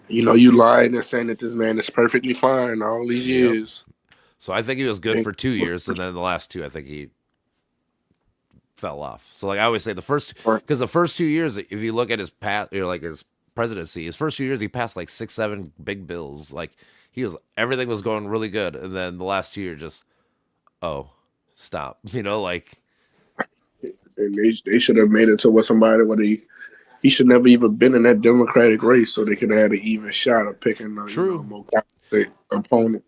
B: you lying and saying that this man is perfectly fine all these years.
A: So I think he was good for 2 years, and then the last 2, I think he fell off. So like I always say, the first 2 years, if you look at his past, like his presidency, his first few years, he passed like 6-7 big bills. Like everything was going really good, and then the last 2 years just stop. Like
B: And they should have made it to what somebody where he should never even been in that Democratic race, so they could have had an even shot of picking a
A: true.
B: more competent opponent.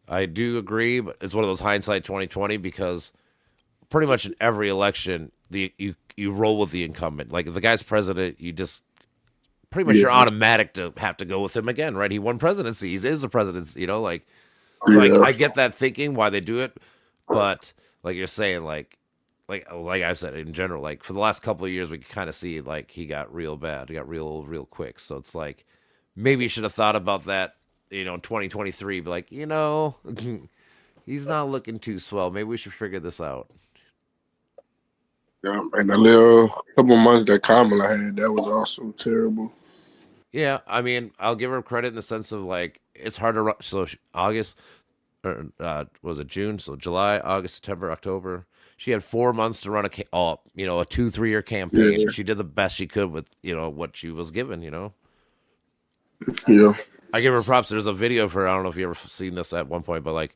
A: I do agree, but it's one of those hindsight 2020 because pretty much in every election, you roll with the incumbent. Like if the guy's president, you just pretty much you're
B: Yeah,
A: automatic to have to go with him again, right? He won presidency. He is the president. Like so
B: yeah,
A: I get that thinking why they do it, but like you're saying, like I said in general, like for the last couple of years, we could kind of see like he got real bad, he got real quick. So it's like maybe you should have thought about that, in 2023. Be like, he's not looking too swell. Maybe we should figure this out.
B: yeah. And the little couple months that Kamala had, that was also terrible.
A: Yeah, I mean, I'll give her credit in the sense of like it's hard to run. So August, or was it June? So July, August, September, October. She had 4 months to run a 2-3 year campaign.
B: Yeah,
A: She did the best she could with what she was given.
B: yeah,
A: I give her props. There's a video of her. I don't know if you ever seen this at one point, but like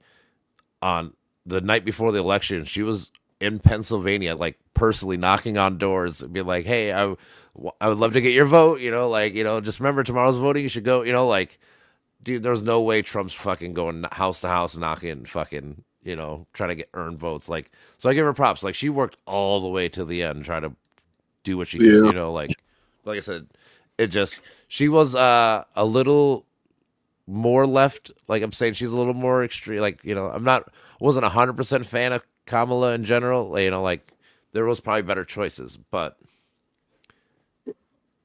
A: on the night before the election, she was in Pennsylvania, like personally knocking on doors and being like, "Hey, I would love to get your vote. Just remember tomorrow's voting. You should go. Like, dude, there's no way Trump's fucking going house to house knocking, fucking, trying to earn votes. Like, so I give her props. Like, she worked all the way to the end, trying to do what she could.
B: yeah,
A: Like I said, it just she was a little more left. Like I'm saying, she's a little more extreme. Like wasn't 100% fan of Kamala in general. Like there was probably better choices, but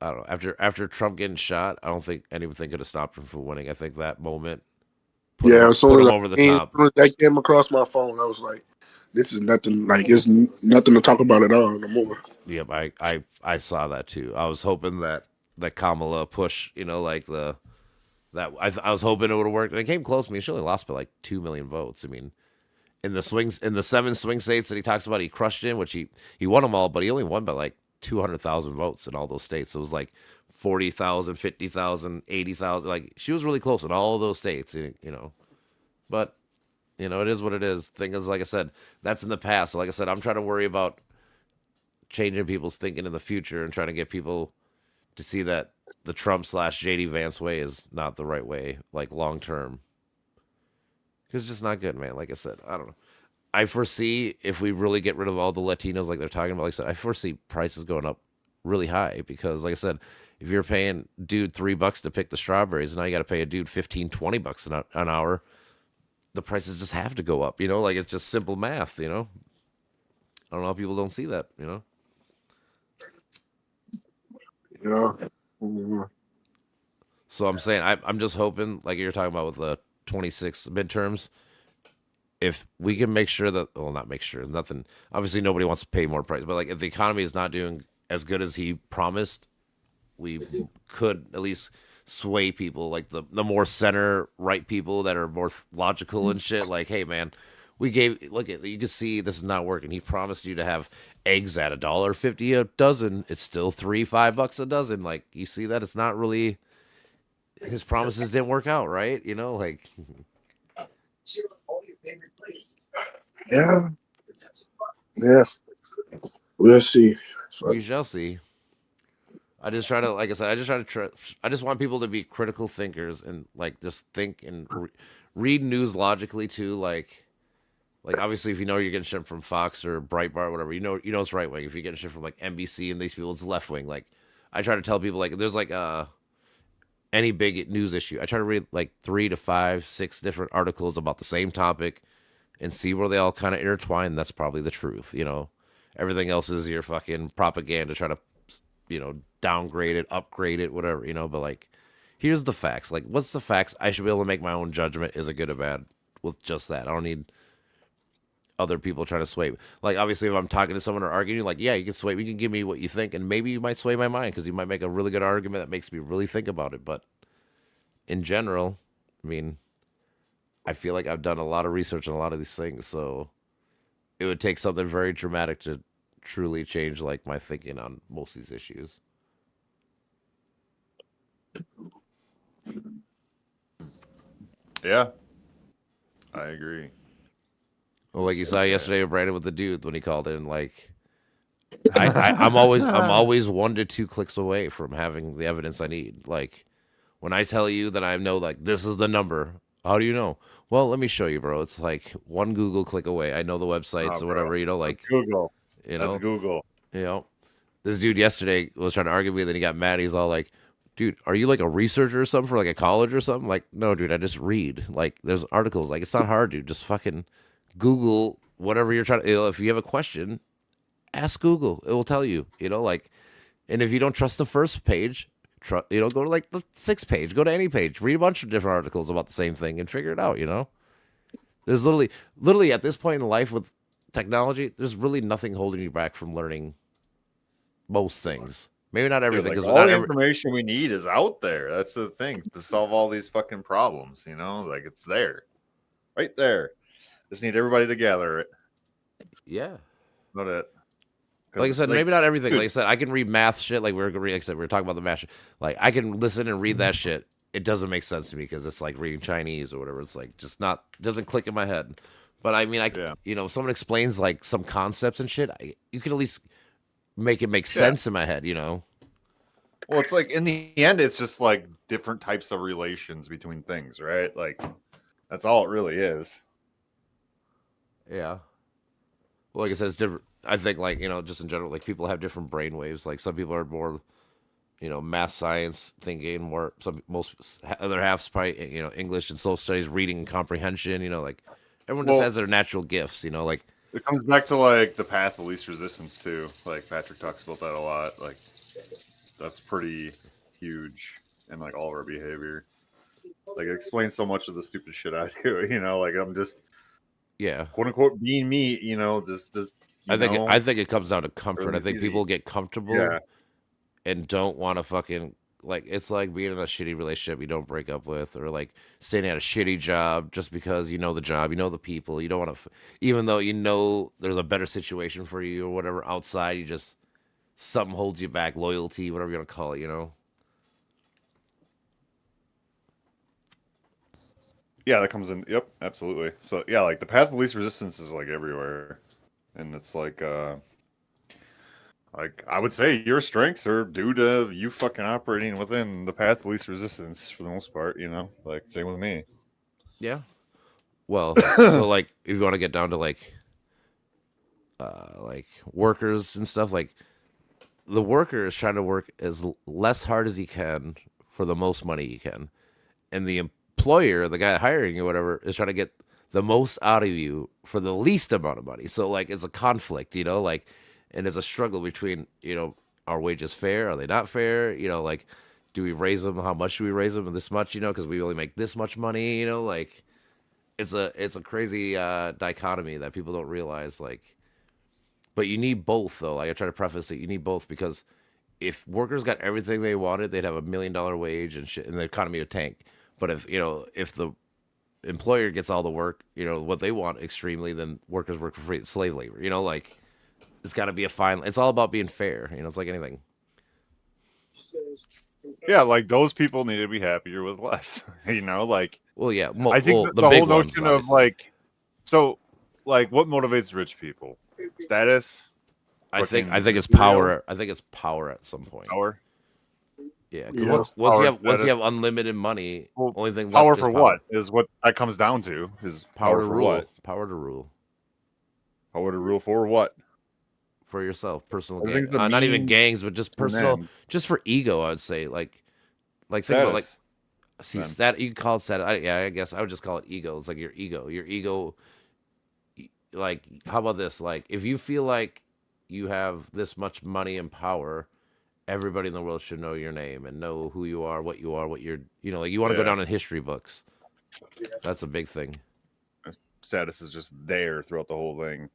A: I don't know. After Trump getting shot, I don't think anything could have stopped him from winning. I think that moment
B: yeah. As
A: put
B: soon
A: him
B: as,
A: over the
B: as
A: top.
B: soon as that came across my phone, I was like, "This is nothing. Like it's nothing to talk about at all no more."
A: Yep, I saw that too. I was hoping that Kamala push, like I was hoping it would have worked, and it came close. I mean, she only lost by like 2 million votes. I mean, in the 7 swing states that he talks about, he crushed in, which he won them all, but he only won by like 200,000 votes in all those states. So it was like 40,000, 50,000, 80,000. Like she was really close in all of those states. But it is what it is. Thing is, like I said, that's in the past. So like I said, I'm trying to worry about changing people's thinking in the future and trying to get people to see that the Trump / JD Vance way is not the right way, like long term. Because it's just not good, man. Like I said, I don't know. I foresee if we really get rid of all the Latinos, like they're talking about, like I said, I foresee prices going up really high because, like I said, if you're paying dude $3 to pick the strawberries, and now you got to pay a dude 15-20 bucks an hour, the prices just have to go up. Like it's just simple math. I don't know how people don't see that.
B: Yeah. Mhm.
A: So I'm saying I'm just hoping, like you're talking about with the 26 midterms, if we can make sure that, well, not make sure, nothing. Obviously, nobody wants to pay more price, but like if the economy is not doing as good as he promised, we could at least sway people, like the more center right people that are more logical and shit. Like, hey, man, you can see this is not working. He promised you to have eggs at $1.50 a dozen. It's still $3-5 a dozen. Like, you see that it's not really his promises didn't work out, right? Like
B: Yeah, yeah. We'll see.
A: we shall see. I just try to, like I said, I just want people to be critical thinkers and like just think and read news logically too. Like obviously, if you're getting shit from Fox or Breitbart, or whatever, it's right wing. If you're getting shit from like NBC and these people, it's left wing. Like I try to tell people, like there's like any big news issue, I try to read like 3 to 5, 6 different articles about the same topic and see where they all kind of intertwine. That's probably the truth. Everything else is your fucking propaganda. Try to downgrade it, upgrade it, whatever. But like, here's the facts. Like, what's the facts? I should be able to make my own judgment. Is it good or bad with just that? I don't need other people trying to sway. Like, obviously, if I'm talking to someone or arguing, like, yeah, you can sway. You can give me what you think, and maybe you might sway my mind because you might make a really good argument that makes me really think about it. But in general, I mean, I feel like I've done a lot of research on a lot of these things, so it would take something very dramatic to truly change like my thinking on most of these issues.
C: Yeah, I agree.
A: Well, like you saw
C: Okay.
A: yesterday with Brandon with the dude when he called in, like I'm always 1 to 2 clicks away from having the evidence I need. Like when I tell you that I know like this is the number, how do you know? Well, let me show you, bro. It's like one Google click away. I know the websites
C: Oh,
A: or
C: bro.
A: whatever,
C: That's Google.
A: you
C: That's
A: know,
C: Google.
A: you know. This dude yesterday was trying to argue with me, then he got mad. He's all like, dude, are you like a researcher or something for like a college or something? Like, no, dude, I just read. Like, there's articles. Like, it's not hard, dude. Just fucking Google whatever you're trying to. If you have a question, ask Google. It will tell you. Like, and if you don't trust the first page, go to like the 6th page. Go to any page. Read a bunch of different articles about the same thing and figure it out. There's literally at this point in life with technology, there's really nothing holding you back from learning most things. Maybe not
C: Dude,
A: everything,
C: like
A: because
C: all
A: not
C: the
A: every.
C: information we need is out there. That's the thing to solve all these fucking problems. Like it's there, right there. Just need everybody to gather it.
A: Yeah.
C: Not it.
A: Like I said, maybe not everything.
C: dude,
A: Like I said, I can read math shit. Like like I said, we were talking about the math shit. Like I can listen and read that shit. It doesn't make sense to me because it's like reading Chinese or whatever. It's like just not doesn't click in my head. But I mean,
C: Yeah.
A: if someone explains like some concepts and shit, you can at least make it make sense in my head.
C: Well, it's like in the end, it's just like different types of relations between things, right? Like that's all it really is.
A: Yeah. Well, like I said, it's different. I think like just in general, like people have different brain waves. Like some people are more math, science thinking, more most other half's probably English and social studies, reading and comprehension. Like everyone just has their natural gifts. Like
C: it comes back to like the path of least resistance too. Like Patrick talks about that a lot. Like that's pretty huge in like all of our behavior. Like it explains so much of the stupid shit I do. Like I'm just quote unquote being me. Just
A: I think it comes down to comfort. I think people get comfortable and don't want to fucking like it's like being in a shitty relationship you don't break up with, or like staying at a shitty job just because you know the job, you know the people, you don't want to even though there's a better situation for you or whatever outside, you just something holds you back, loyalty, whatever you want to call it.
C: Yeah, that comes in. Yep, absolutely. So yeah, like the path of least resistance is like everywhere, and it's like I would say your strengths are due to you fucking operating within the path of least resistance for the most part. Like same with me.
A: Yeah. Well, so like if you want to get down to like workers and stuff, like the worker is trying to work as less hard as he can for the most money he can, and the employer, the guy hiring you, whatever, is trying to get the most out of you for the least amount of money. So like it's a conflict, like, and it's a struggle between are wages fair? Are they not fair? Like do we raise them? How much do we raise them? This much, because we only make this much money. Like it's a crazy dichotomy that people don't realize. Like, but you need both though. Like I try to preface it, you need both because if workers got everything they wanted, they'd have $1 million wage and shit, and the economy would tank. But if the employer gets all the work, what they want extremely, then workers work for free, slave labor. Like it's got to be a fine. It's all about being fair. It's like anything.
C: Yeah, like those people need to be happier with less. Like.
A: Well, yeah.
C: I think the whole notion of like, so, like, what motivates rich people? Status.
A: I think it's power. I think it's power at some point.
C: Power.
A: Yeah. Once you have unlimited money, only thing left
C: power
A: is
C: for
A: power.
C: What is what that comes down to is power
A: to
C: for
A: rule.
C: What?
A: Power to rule.
C: Power to rule for what?
A: For yourself, personal gain. Not even gangs, but just personal, just for ego. I would say, like think about like, you can call it status. I guess I would just call it ego. It's like your ego. Like, how about this? Like, if you feel like you have this much money and power, everybody in the world should know your name and know who you are, what you're, like you want to go down in history books. That's a big thing.
C: Status is just there throughout the whole thing.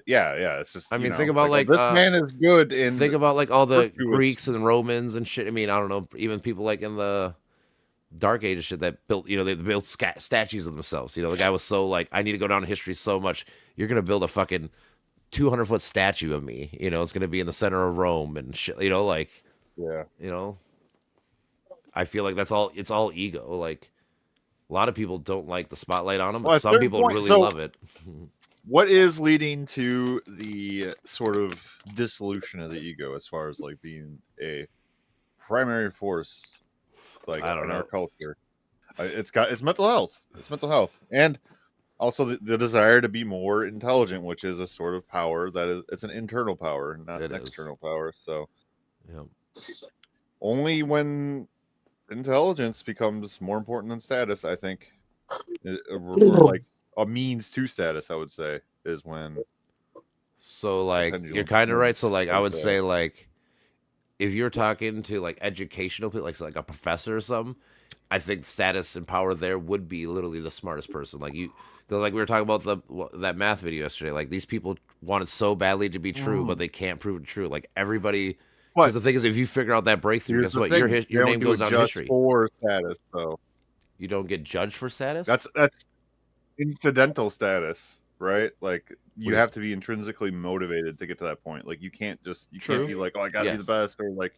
C: Yeah, it's just.
A: I mean, think about like
C: this man is good. In
A: think about like all the Greeks and Romans and shit. I mean, I don't know, even people like in the Dark Ages shit that built, they built statues of themselves. The guy was so like, I need to go down in history so much. You're gonna build a fucking 200-foot statue of me. It's gonna be in the center of Rome and shit. Like,
C: yeah.
A: I feel like that's all. It's all ego. Like, A lot of people don't like the spotlight on them, but
C: Well, at a
A: some
C: certain
A: people
C: point,
A: really
C: so
A: love it.
C: what is leading to the sort of dissolution of the ego as far as like being a primary force like
A: I don't
C: in our
A: know.
C: culture? It's mental health. It's mental health, and also the desire to be more intelligent, which is a sort of power that is it's an internal power, not
A: It
C: an
A: is.
C: external power. So
A: Yeah.
C: only when intelligence becomes more important than status, I think, or like a means to status, I would say, is when
A: So
C: the
A: like you're
C: pendulum
A: kind of right. So
C: swings.
A: like
C: I
A: I
C: would
A: would
C: say.
A: say like if you're talking to like educational people, like a professor or something, I think status and power there would be literally the smartest person. Like you, like we were talking about that math video yesterday. Like these people want it so badly to be true, but
C: Mm.
A: they can't prove it true. Like everybody, because
C: But
A: the thing is, if you figure out that breakthrough,
C: here's
A: guess
C: the
A: what?
C: thing: they
A: Your
C: don't
A: name
C: do
A: goes
C: it
A: down in
C: just
A: history.
C: for status, though.
A: You don't get judged for status.
C: That's incidental status, right? Like you
A: Wait,
C: have to be intrinsically motivated to get to that point. Like you can't
A: true.
C: be like, oh, I got to be the
A: Yes.
C: best, or like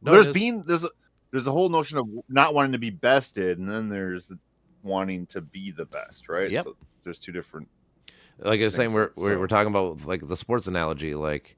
A: No, it is.
C: there's a whole notion of not wanting to be bested, and then there's wanting to be the best, right?
A: Yep.
C: So there's two different
A: Like I was saying,
C: things.
A: we're talking about like the sports analogy. Like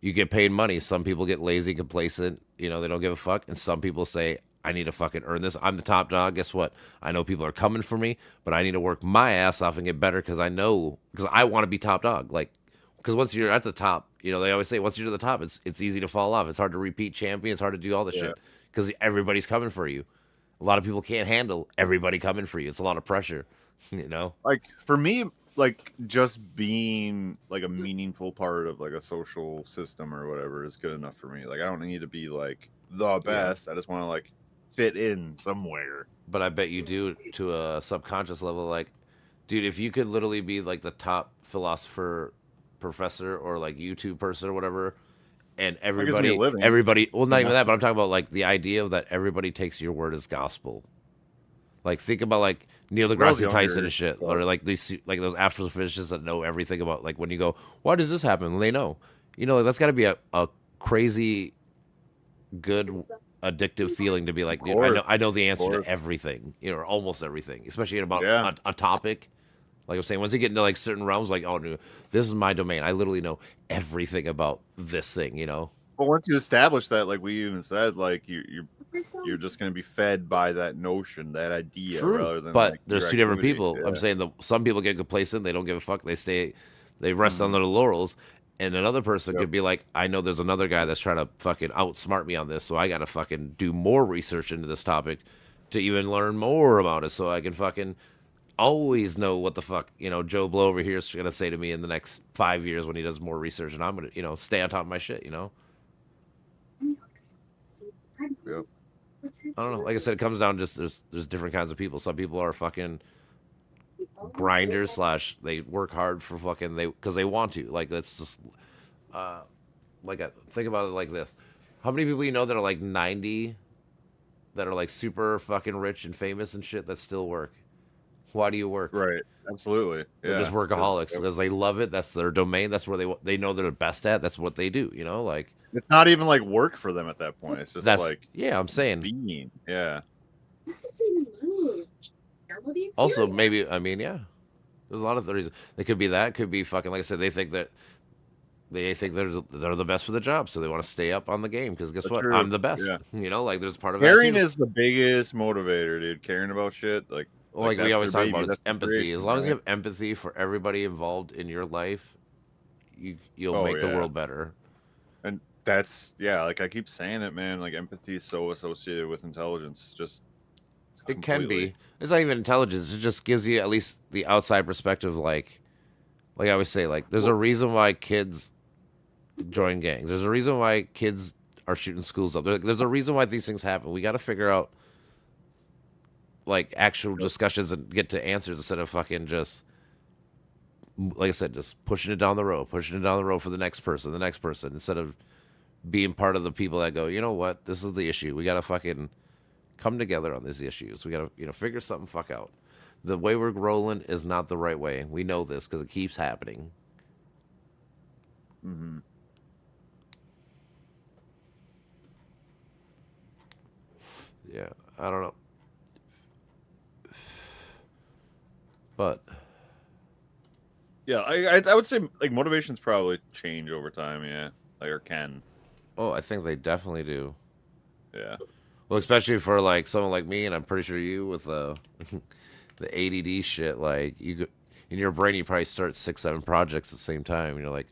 A: you get paid money. Some people get lazy, complacent. You know, they don't give a fuck. And some people say, I need to fucking earn this. I'm the top dog. Guess what? I know people are coming for me, but I need to work my ass off and get better because I want to be top dog. Like, because once you're at the top, you know, they always say once you're to the top, it's easy to fall off. It's hard to repeat champion. It's hard to do all the
C: Yeah.
A: shit because everybody's coming for you. A lot of people can't handle everybody coming for you. It's a lot of pressure, you know?
C: Like for me, like just being like a meaningful part of like a social system or whatever is good enough for me. Like I don't need to be like the
A: Yeah.
C: best. I just want to like fit in somewhere.
A: But I bet you do to a subconscious level. Like, dude, if you could literally be like the top philosopher, professor, or like YouTube person or whatever, and
C: That gives me a living.
A: well, not
C: You
A: even
C: know?
A: that, but I'm talking about like the idea of that everybody takes your word as gospel. Like, think about like Neil
C: When I was
A: deGrasse Tyson
C: younger,
A: and shit,
C: so,
A: or like these like those astrophysicists that know everything about like when you go, why does this happen? They know, you know, that's got to be a crazy good addictive feeling to be
C: of
A: like, dude,
C: course,
A: I know the
C: of
A: answer to
C: course.
A: everything, you know, or almost everything, especially about
C: Yeah.
A: a topic. Like I'm saying, once you get into like certain realms, like, oh no, this is my domain. I literally know everything about this thing, you know.
C: But once you establish that, like we even said, like you're just gonna be fed by that notion, that idea,
A: True,
C: rather than
A: but
C: like
A: there's
C: your
A: two different
C: activity.
A: people. I'm
C: Yeah.
A: saying some people get complacent, they don't give a fuck, they rest on
C: Mhm.
A: their laurels, and another person
C: Yep.
A: could be like, I know there's another guy that's trying to fucking outsmart me on this, so I got to fucking do more research into this topic to even learn more about it, so I can fucking always know what the fuck, you know, Joe Blow over here is gonna say to me in the next 5 years when he does more research, and I'm gonna, you know, stay on top of my shit, you know.
C: Yep.
A: I don't know. Like I said, it comes down just there's different kinds of people. Some people are fucking grinders slash they work hard for fucking they because they want to. Like that's just think about it like this. How many people you know that are like 90 that are like super fucking rich and famous and shit that still work? Why do you work?
C: Right. Absolutely.
A: They're just
C: Yeah. Because
A: workaholics because they love it. That's their domain. That's where they know they're best at. That's what they do. You know, like
C: it's not even like work for them at that point. It's just
A: that's
C: like
A: yeah. I'm saying.
C: being. Yeah.
A: Also, maybe I mean yeah. There's a lot of reasons. They could be that. Could be fucking like I said. They think they're the best for the job, so they want to stay up on the game. Because guess
C: That's
A: what?
C: true.
A: I'm the best.
C: Yeah.
A: You know, like there's part of that
C: Caring
A: too.
C: is the biggest motivator, dude. Caring about shit,
A: Well, like we
C: that's their
A: always talk
C: baby.
A: about, it's
C: That's their
A: empathy. As
C: creation,
A: long as you
C: right?
A: have empathy for everybody involved in your life, you'll
C: Oh
A: make the
C: yeah.
A: world better.
C: And that's yeah, like I keep saying it, man. Like empathy is so associated with intelligence, just
A: It can
C: completely.
A: be. It's not even intelligence. It just gives you at least the outside perspective. Like I always say, like there's a reason why kids join gangs. There's a reason why kids are shooting schools up. There's a reason why these things happen. We got to figure out like actual
C: Yep.
A: discussions and get to answers instead of fucking just like I said, just pushing it down the road, for the next person, instead of being part of the people that go, you know what, this is the issue. We gotta fucking come together on these issues. We gotta, you know, figure something fuck out. The way we're rolling is not the right way. We know this because it keeps happening.
C: Hmm.
A: Yeah, I don't know. But
C: Yeah, I would say like motivations probably change over time. Yeah, like or can.
A: I think they definitely do.
C: Yeah.
A: Well, especially for like someone like me, and I'm pretty sure you with the ADD shit. Like in your brain, you probably start 6, 7 projects at the same time. You're like,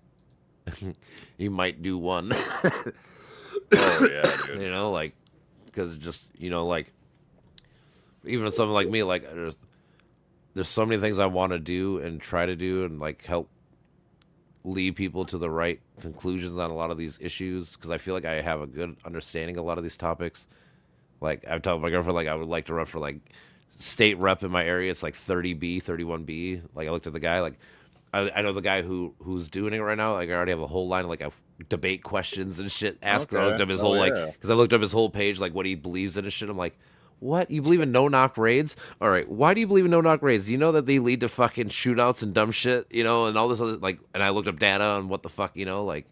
A: you might do one.
C: Oh yeah, dude.
A: You know, like because just like even something like me, like there's so many things I want to do and try to do and like help lead people to the right conclusions on a lot of these issues because I feel like I have a good understanding of a lot of these topics. Like I've told my girlfriend, like I would like to run for like state rep in my area. It's like 30B, 31B. Like I looked at the guy, like I know the guy who's doing it right now. Like I already have a whole line of like debate questions and shit asked. I looked
C: Okay.
A: up his
C: Oh
A: whole like
C: yeah.
A: because I looked up his whole page, like what he believes in and shit. I'm like, what? You believe in no knock raids? All right. Why do you believe in no knock raids? Do you know that they lead to fucking shootouts and dumb shit? And all this other like. And I looked up data on what the fuck, like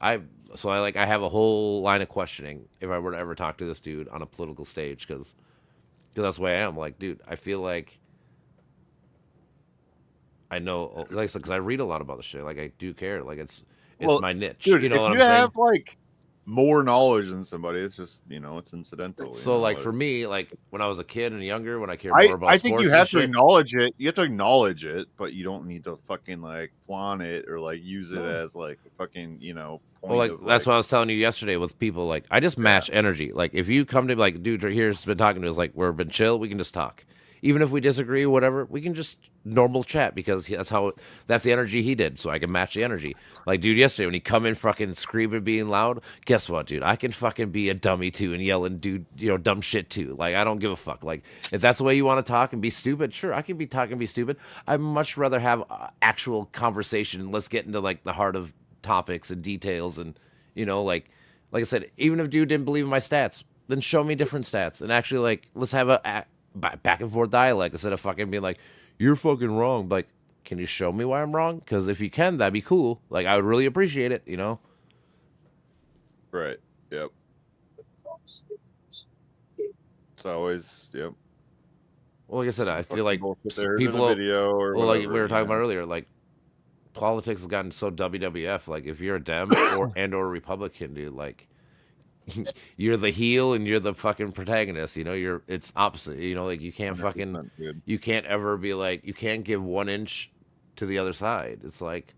A: I have a whole line of questioning if I were to ever talk to this dude on a political stage because that's the way I am. Like, dude, I feel like I know, like, because I read a lot about the shit. Like, I do care. Like, it's
C: Well,
A: my niche.
C: dude,
A: You know
C: if
A: what
C: you
A: I'm saying?
C: have like more knowledge than somebody, it's just it's incidental.
A: So, like, for me, like when I was a kid and younger, when I cared more
C: I
A: about
C: think you
A: sports and
C: have to
A: shit.
C: acknowledge it. You have to acknowledge it, but you don't need to fucking like flaunt it or like use it as like a fucking
A: Well,
C: point
A: like
C: of
A: that's
C: like
A: what I was telling you yesterday with people. Like, I just match energy. Like, if you come to me, like, dude, here's been talking to us, like, we've been chill. We can just talk, even if we disagree, whatever. We can just normal chat because that's the energy he did. So I can match the energy. Like, dude, yesterday when he come in fucking screaming, being loud. Guess what, dude? I can fucking be a dummy too and yell and do dumb shit too. Like, I don't give a fuck. Like, if that's the way you want to talk and be stupid, sure, I can be talking and be stupid. I'd much rather have actual conversation. Let's get into like the heart of topics and details and like I said, even if dude didn't believe in my stats, then show me different stats and actually like let's have a back and forth dialect instead of fucking being like you're fucking wrong. Like, can you show me why I'm wrong? Because if you can, that'd be cool. Like, I would really appreciate it.
C: right. Yep. It's always yep.
A: Well, like I said,
C: Some
A: I feel
C: fucking
A: like
C: bullshit they heard in a
A: people.
C: video or
A: Well, like
C: whatever.
A: we were talking
C: you
A: about
C: know?
A: earlier, like politics has gotten so WWF. Like, if you're a Dem or a Republican, dude, like you're the heel and you're the fucking protagonist. It's opposite. Like you can't fucking
C: 100%, dude.
A: you can't ever be like you can't give 1 inch to the other side. It's like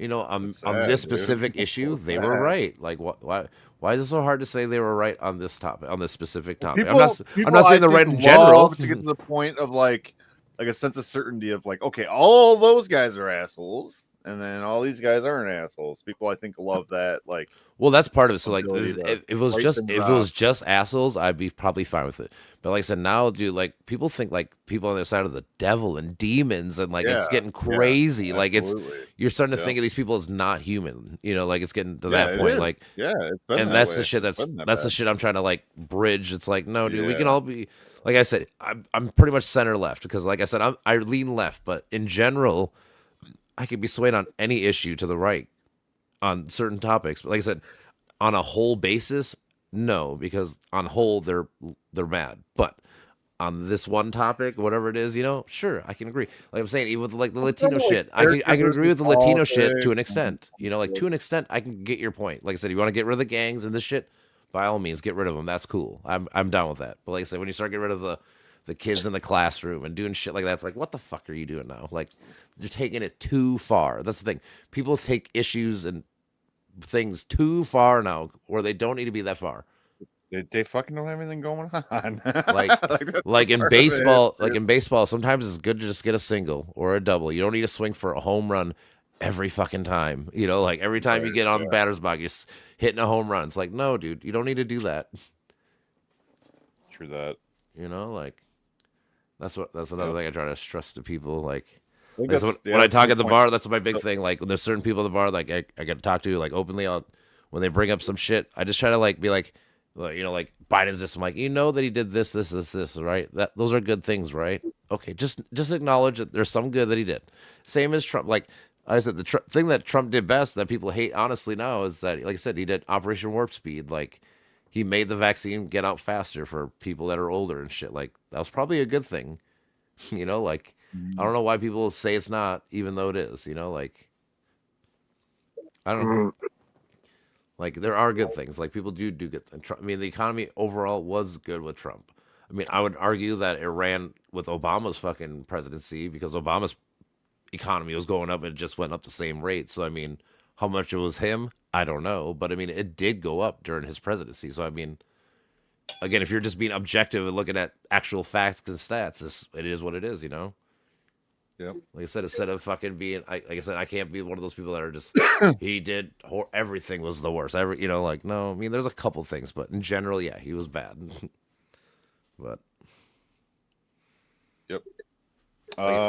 A: on
C: It's
A: on
C: sad,
A: this
C: dude.
A: specific
C: It's
A: issue
C: so
A: they were
C: sad.
A: right. Like why is it so hard to say they were right on this topic, on this specific topic? I'm
C: People,
A: not
C: I
A: saying they're
C: think,
A: right in general.
C: love to get to the point of like a sense of certainty of like, okay, all those guys are assholes, and then all these guys aren't assholes. People, I think, love that like
A: Well, that's part of it. So like,
C: ability to
A: if it was
C: fight
A: just
C: things
A: if it
C: off.
A: was just assholes, I'd be probably fine with it. But like I said, now, dude, like people think like people on the side of the devil and demons, and like it's
C: Yeah,
A: getting
C: yeah,
A: crazy. Like
C: absolutely.
A: you're starting to
C: Yeah,
A: think of these people as not human. Like it's getting to
C: yeah,
A: that
C: it
A: point.
C: is.
A: Like,
C: Yeah, it's been
A: and
C: that
A: that's
C: way.
A: the shit.
C: It's been that
A: That's the
C: bad.
A: shit I'm trying to like bridge. It's like, no, dude, we can
C: Yeah,
A: all be. Like I said, I'm pretty much center left because, like I said, I lean left, but in general, I could be swayed on any issue to the right on certain topics. But like I said, on a whole basis, no, because on whole they're mad. But on this one topic, whatever it is, sure, I can agree. Like I'm saying, even with like the
C: it's kind
A: Latino
C: of like
A: shit, I
C: character
A: can agree
C: versus
A: with the Latino shit to
C: politics.
A: an extent. Like to an extent, I can get your point. Like I said, you want to get rid of the gangs and this shit, by all means, get rid of them. That's cool. I'm down with that. But like I said, when you start getting rid of the kids in the classroom and doing shit like that, it's like, what the fuck are you doing now? Like, you're taking it too far. That's the thing. People take issues and things too far now, where they don't need to be that far.
C: They fucking don't have anything going on.
A: Like,
C: Like that's
A: like in
C: part of it,
A: baseball,
C: dude.
A: sometimes it's good to just get a single or a double. You don't need to swing for a home run every fucking time. Like every time you
C: Right,
A: get on the
C: yeah,
A: batter's box, you're hitting a home run. It's like, no, dude, you don't need to do that.
C: true that.
A: Like that's another
C: Yep.
A: thing I try to stress to people. Like,
C: I think
A: Like, so
C: that's
A: when I
C: that's a
A: talk
C: good
A: at the
C: point.
A: bar, that's my big thing. Like when there's certain people at the bar, like I get to talk to like openly. When they bring up some shit, I just try to like be like, well, like Biden's this. I'm like, that he did this, right? Those are good things, right? Okay, just acknowledge that there's some good that he did. Same as Trump. Like I said, the thing that Trump did best that people hate honestly now is that, like I said, he did Operation Warp Speed. Like he made the vaccine get out faster for people that are older and shit. Like that was probably a good thing. Like I don't know why people say it's not, even though it is. You know, like I don't know.
B: Mm,
A: Like there are good things. Like people do good things. I mean, the economy overall was good with Trump. I mean, I would argue that it ran with Obama's fucking presidency because Obama's economy was going up and it just went up the same rate. So I mean, how much it was him, I don't know, but I mean, it did go up during his presidency. So I mean, again, if you're just being objective and looking at actual facts and stats, it is what it is, you know.
C: Yep.
A: Like I said, instead of fucking being, like I said, I can't be one of those people that are just he did everything was the worst. Every you know, like no, I mean, there's a couple things, but in general, yeah, he was bad. But
C: Yep.
A: like,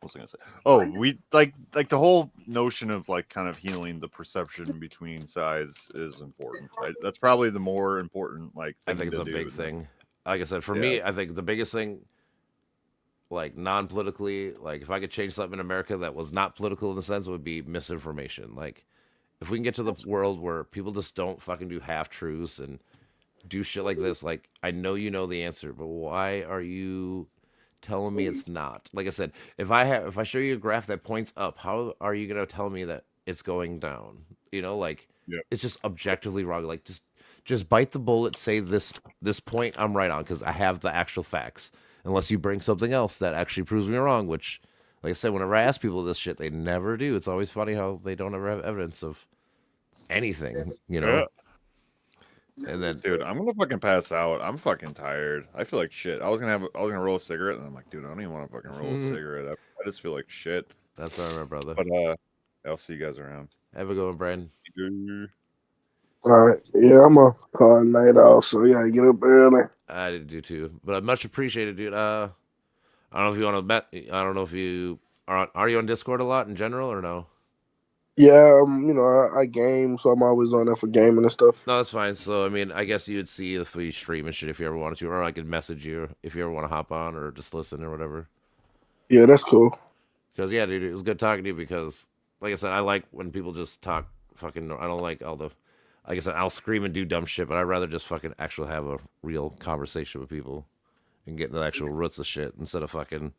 C: What was I gonna say? Oh, we like the whole notion of like kind of healing the perception between sides is important. That's probably the more important like
A: I
C: thing
A: think it's
C: to
A: a
C: do.
A: big thing. Like I said, for
C: Yeah.
A: me, I think the biggest thing, like non-politically, like if I could change something in America that was not political in the sense, it would be misinformation. Like if we can get to the world where people just don't fucking do half truths and do shit like this, like I know you know the answer, but why are you telling me it's not? Like I said, if I show you a graph that points up, how are you gonna tell me that it's going down? You know, like
C: Yeah.
A: it's just objectively wrong. Like just bite the bullet, say this point I'm right on because I have the actual facts. Unless you bring something else that actually proves me wrong, which like I said, whenever I ask people this shit, they never do. It's always funny how they don't ever have evidence of anything, you
C: Yeah.
A: know? And then
C: Dude, I'm gonna fucking pass out. I'm fucking tired. I feel like shit. I was gonna roll a cigarette, and I'm like, dude, I don't even want to fucking roll a cigarette. I just feel like shit.
A: that's all right, my brother.
C: But I'll see you guys around.
A: Have a good one, Brandon.
B: all right. Yeah, I'm a hard night off, so yeah, get up early.
A: I did do too, but I much appreciated, dude. I don't know if you want to bet. I don't know if you are you on Discord a lot in general or no?
B: Yeah, I game, so I'm always on there for gaming and stuff.
A: No, that's fine. So I mean, I guess you'd see if we stream and shit if you ever wanted to, or I could message you if you ever want to hop on or just listen or whatever.
B: Yeah, that's cool.
A: Because yeah, dude, it was good talking to you. Because like I said, I like when people just talk fucking. I don't like all the. Like I said, I'll scream and do dumb shit, but I'd rather just fucking actually have a real conversation with people and get into the actual roots of shit instead of fucking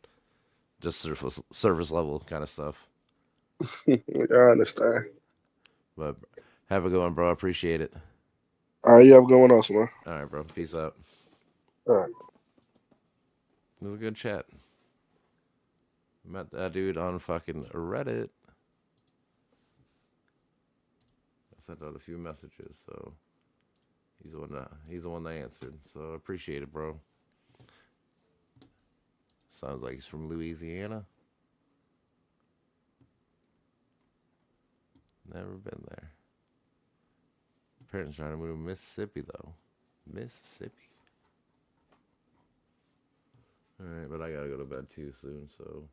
A: just surface level kind of stuff.
B: I understand.
A: But have a good one, bro. I appreciate it.
B: All right, you have a good one also, man.
A: All right, bro. Peace out.
B: All right.
A: It was a good chat. Met that dude on fucking Reddit. I sent out a few messages, so he's the one that answered. So I appreciate it, bro. Sounds like he's from Louisiana. Never been there. Parents trying to move to Mississippi though. Mississippi. All right, but I gotta go to bed too soon, so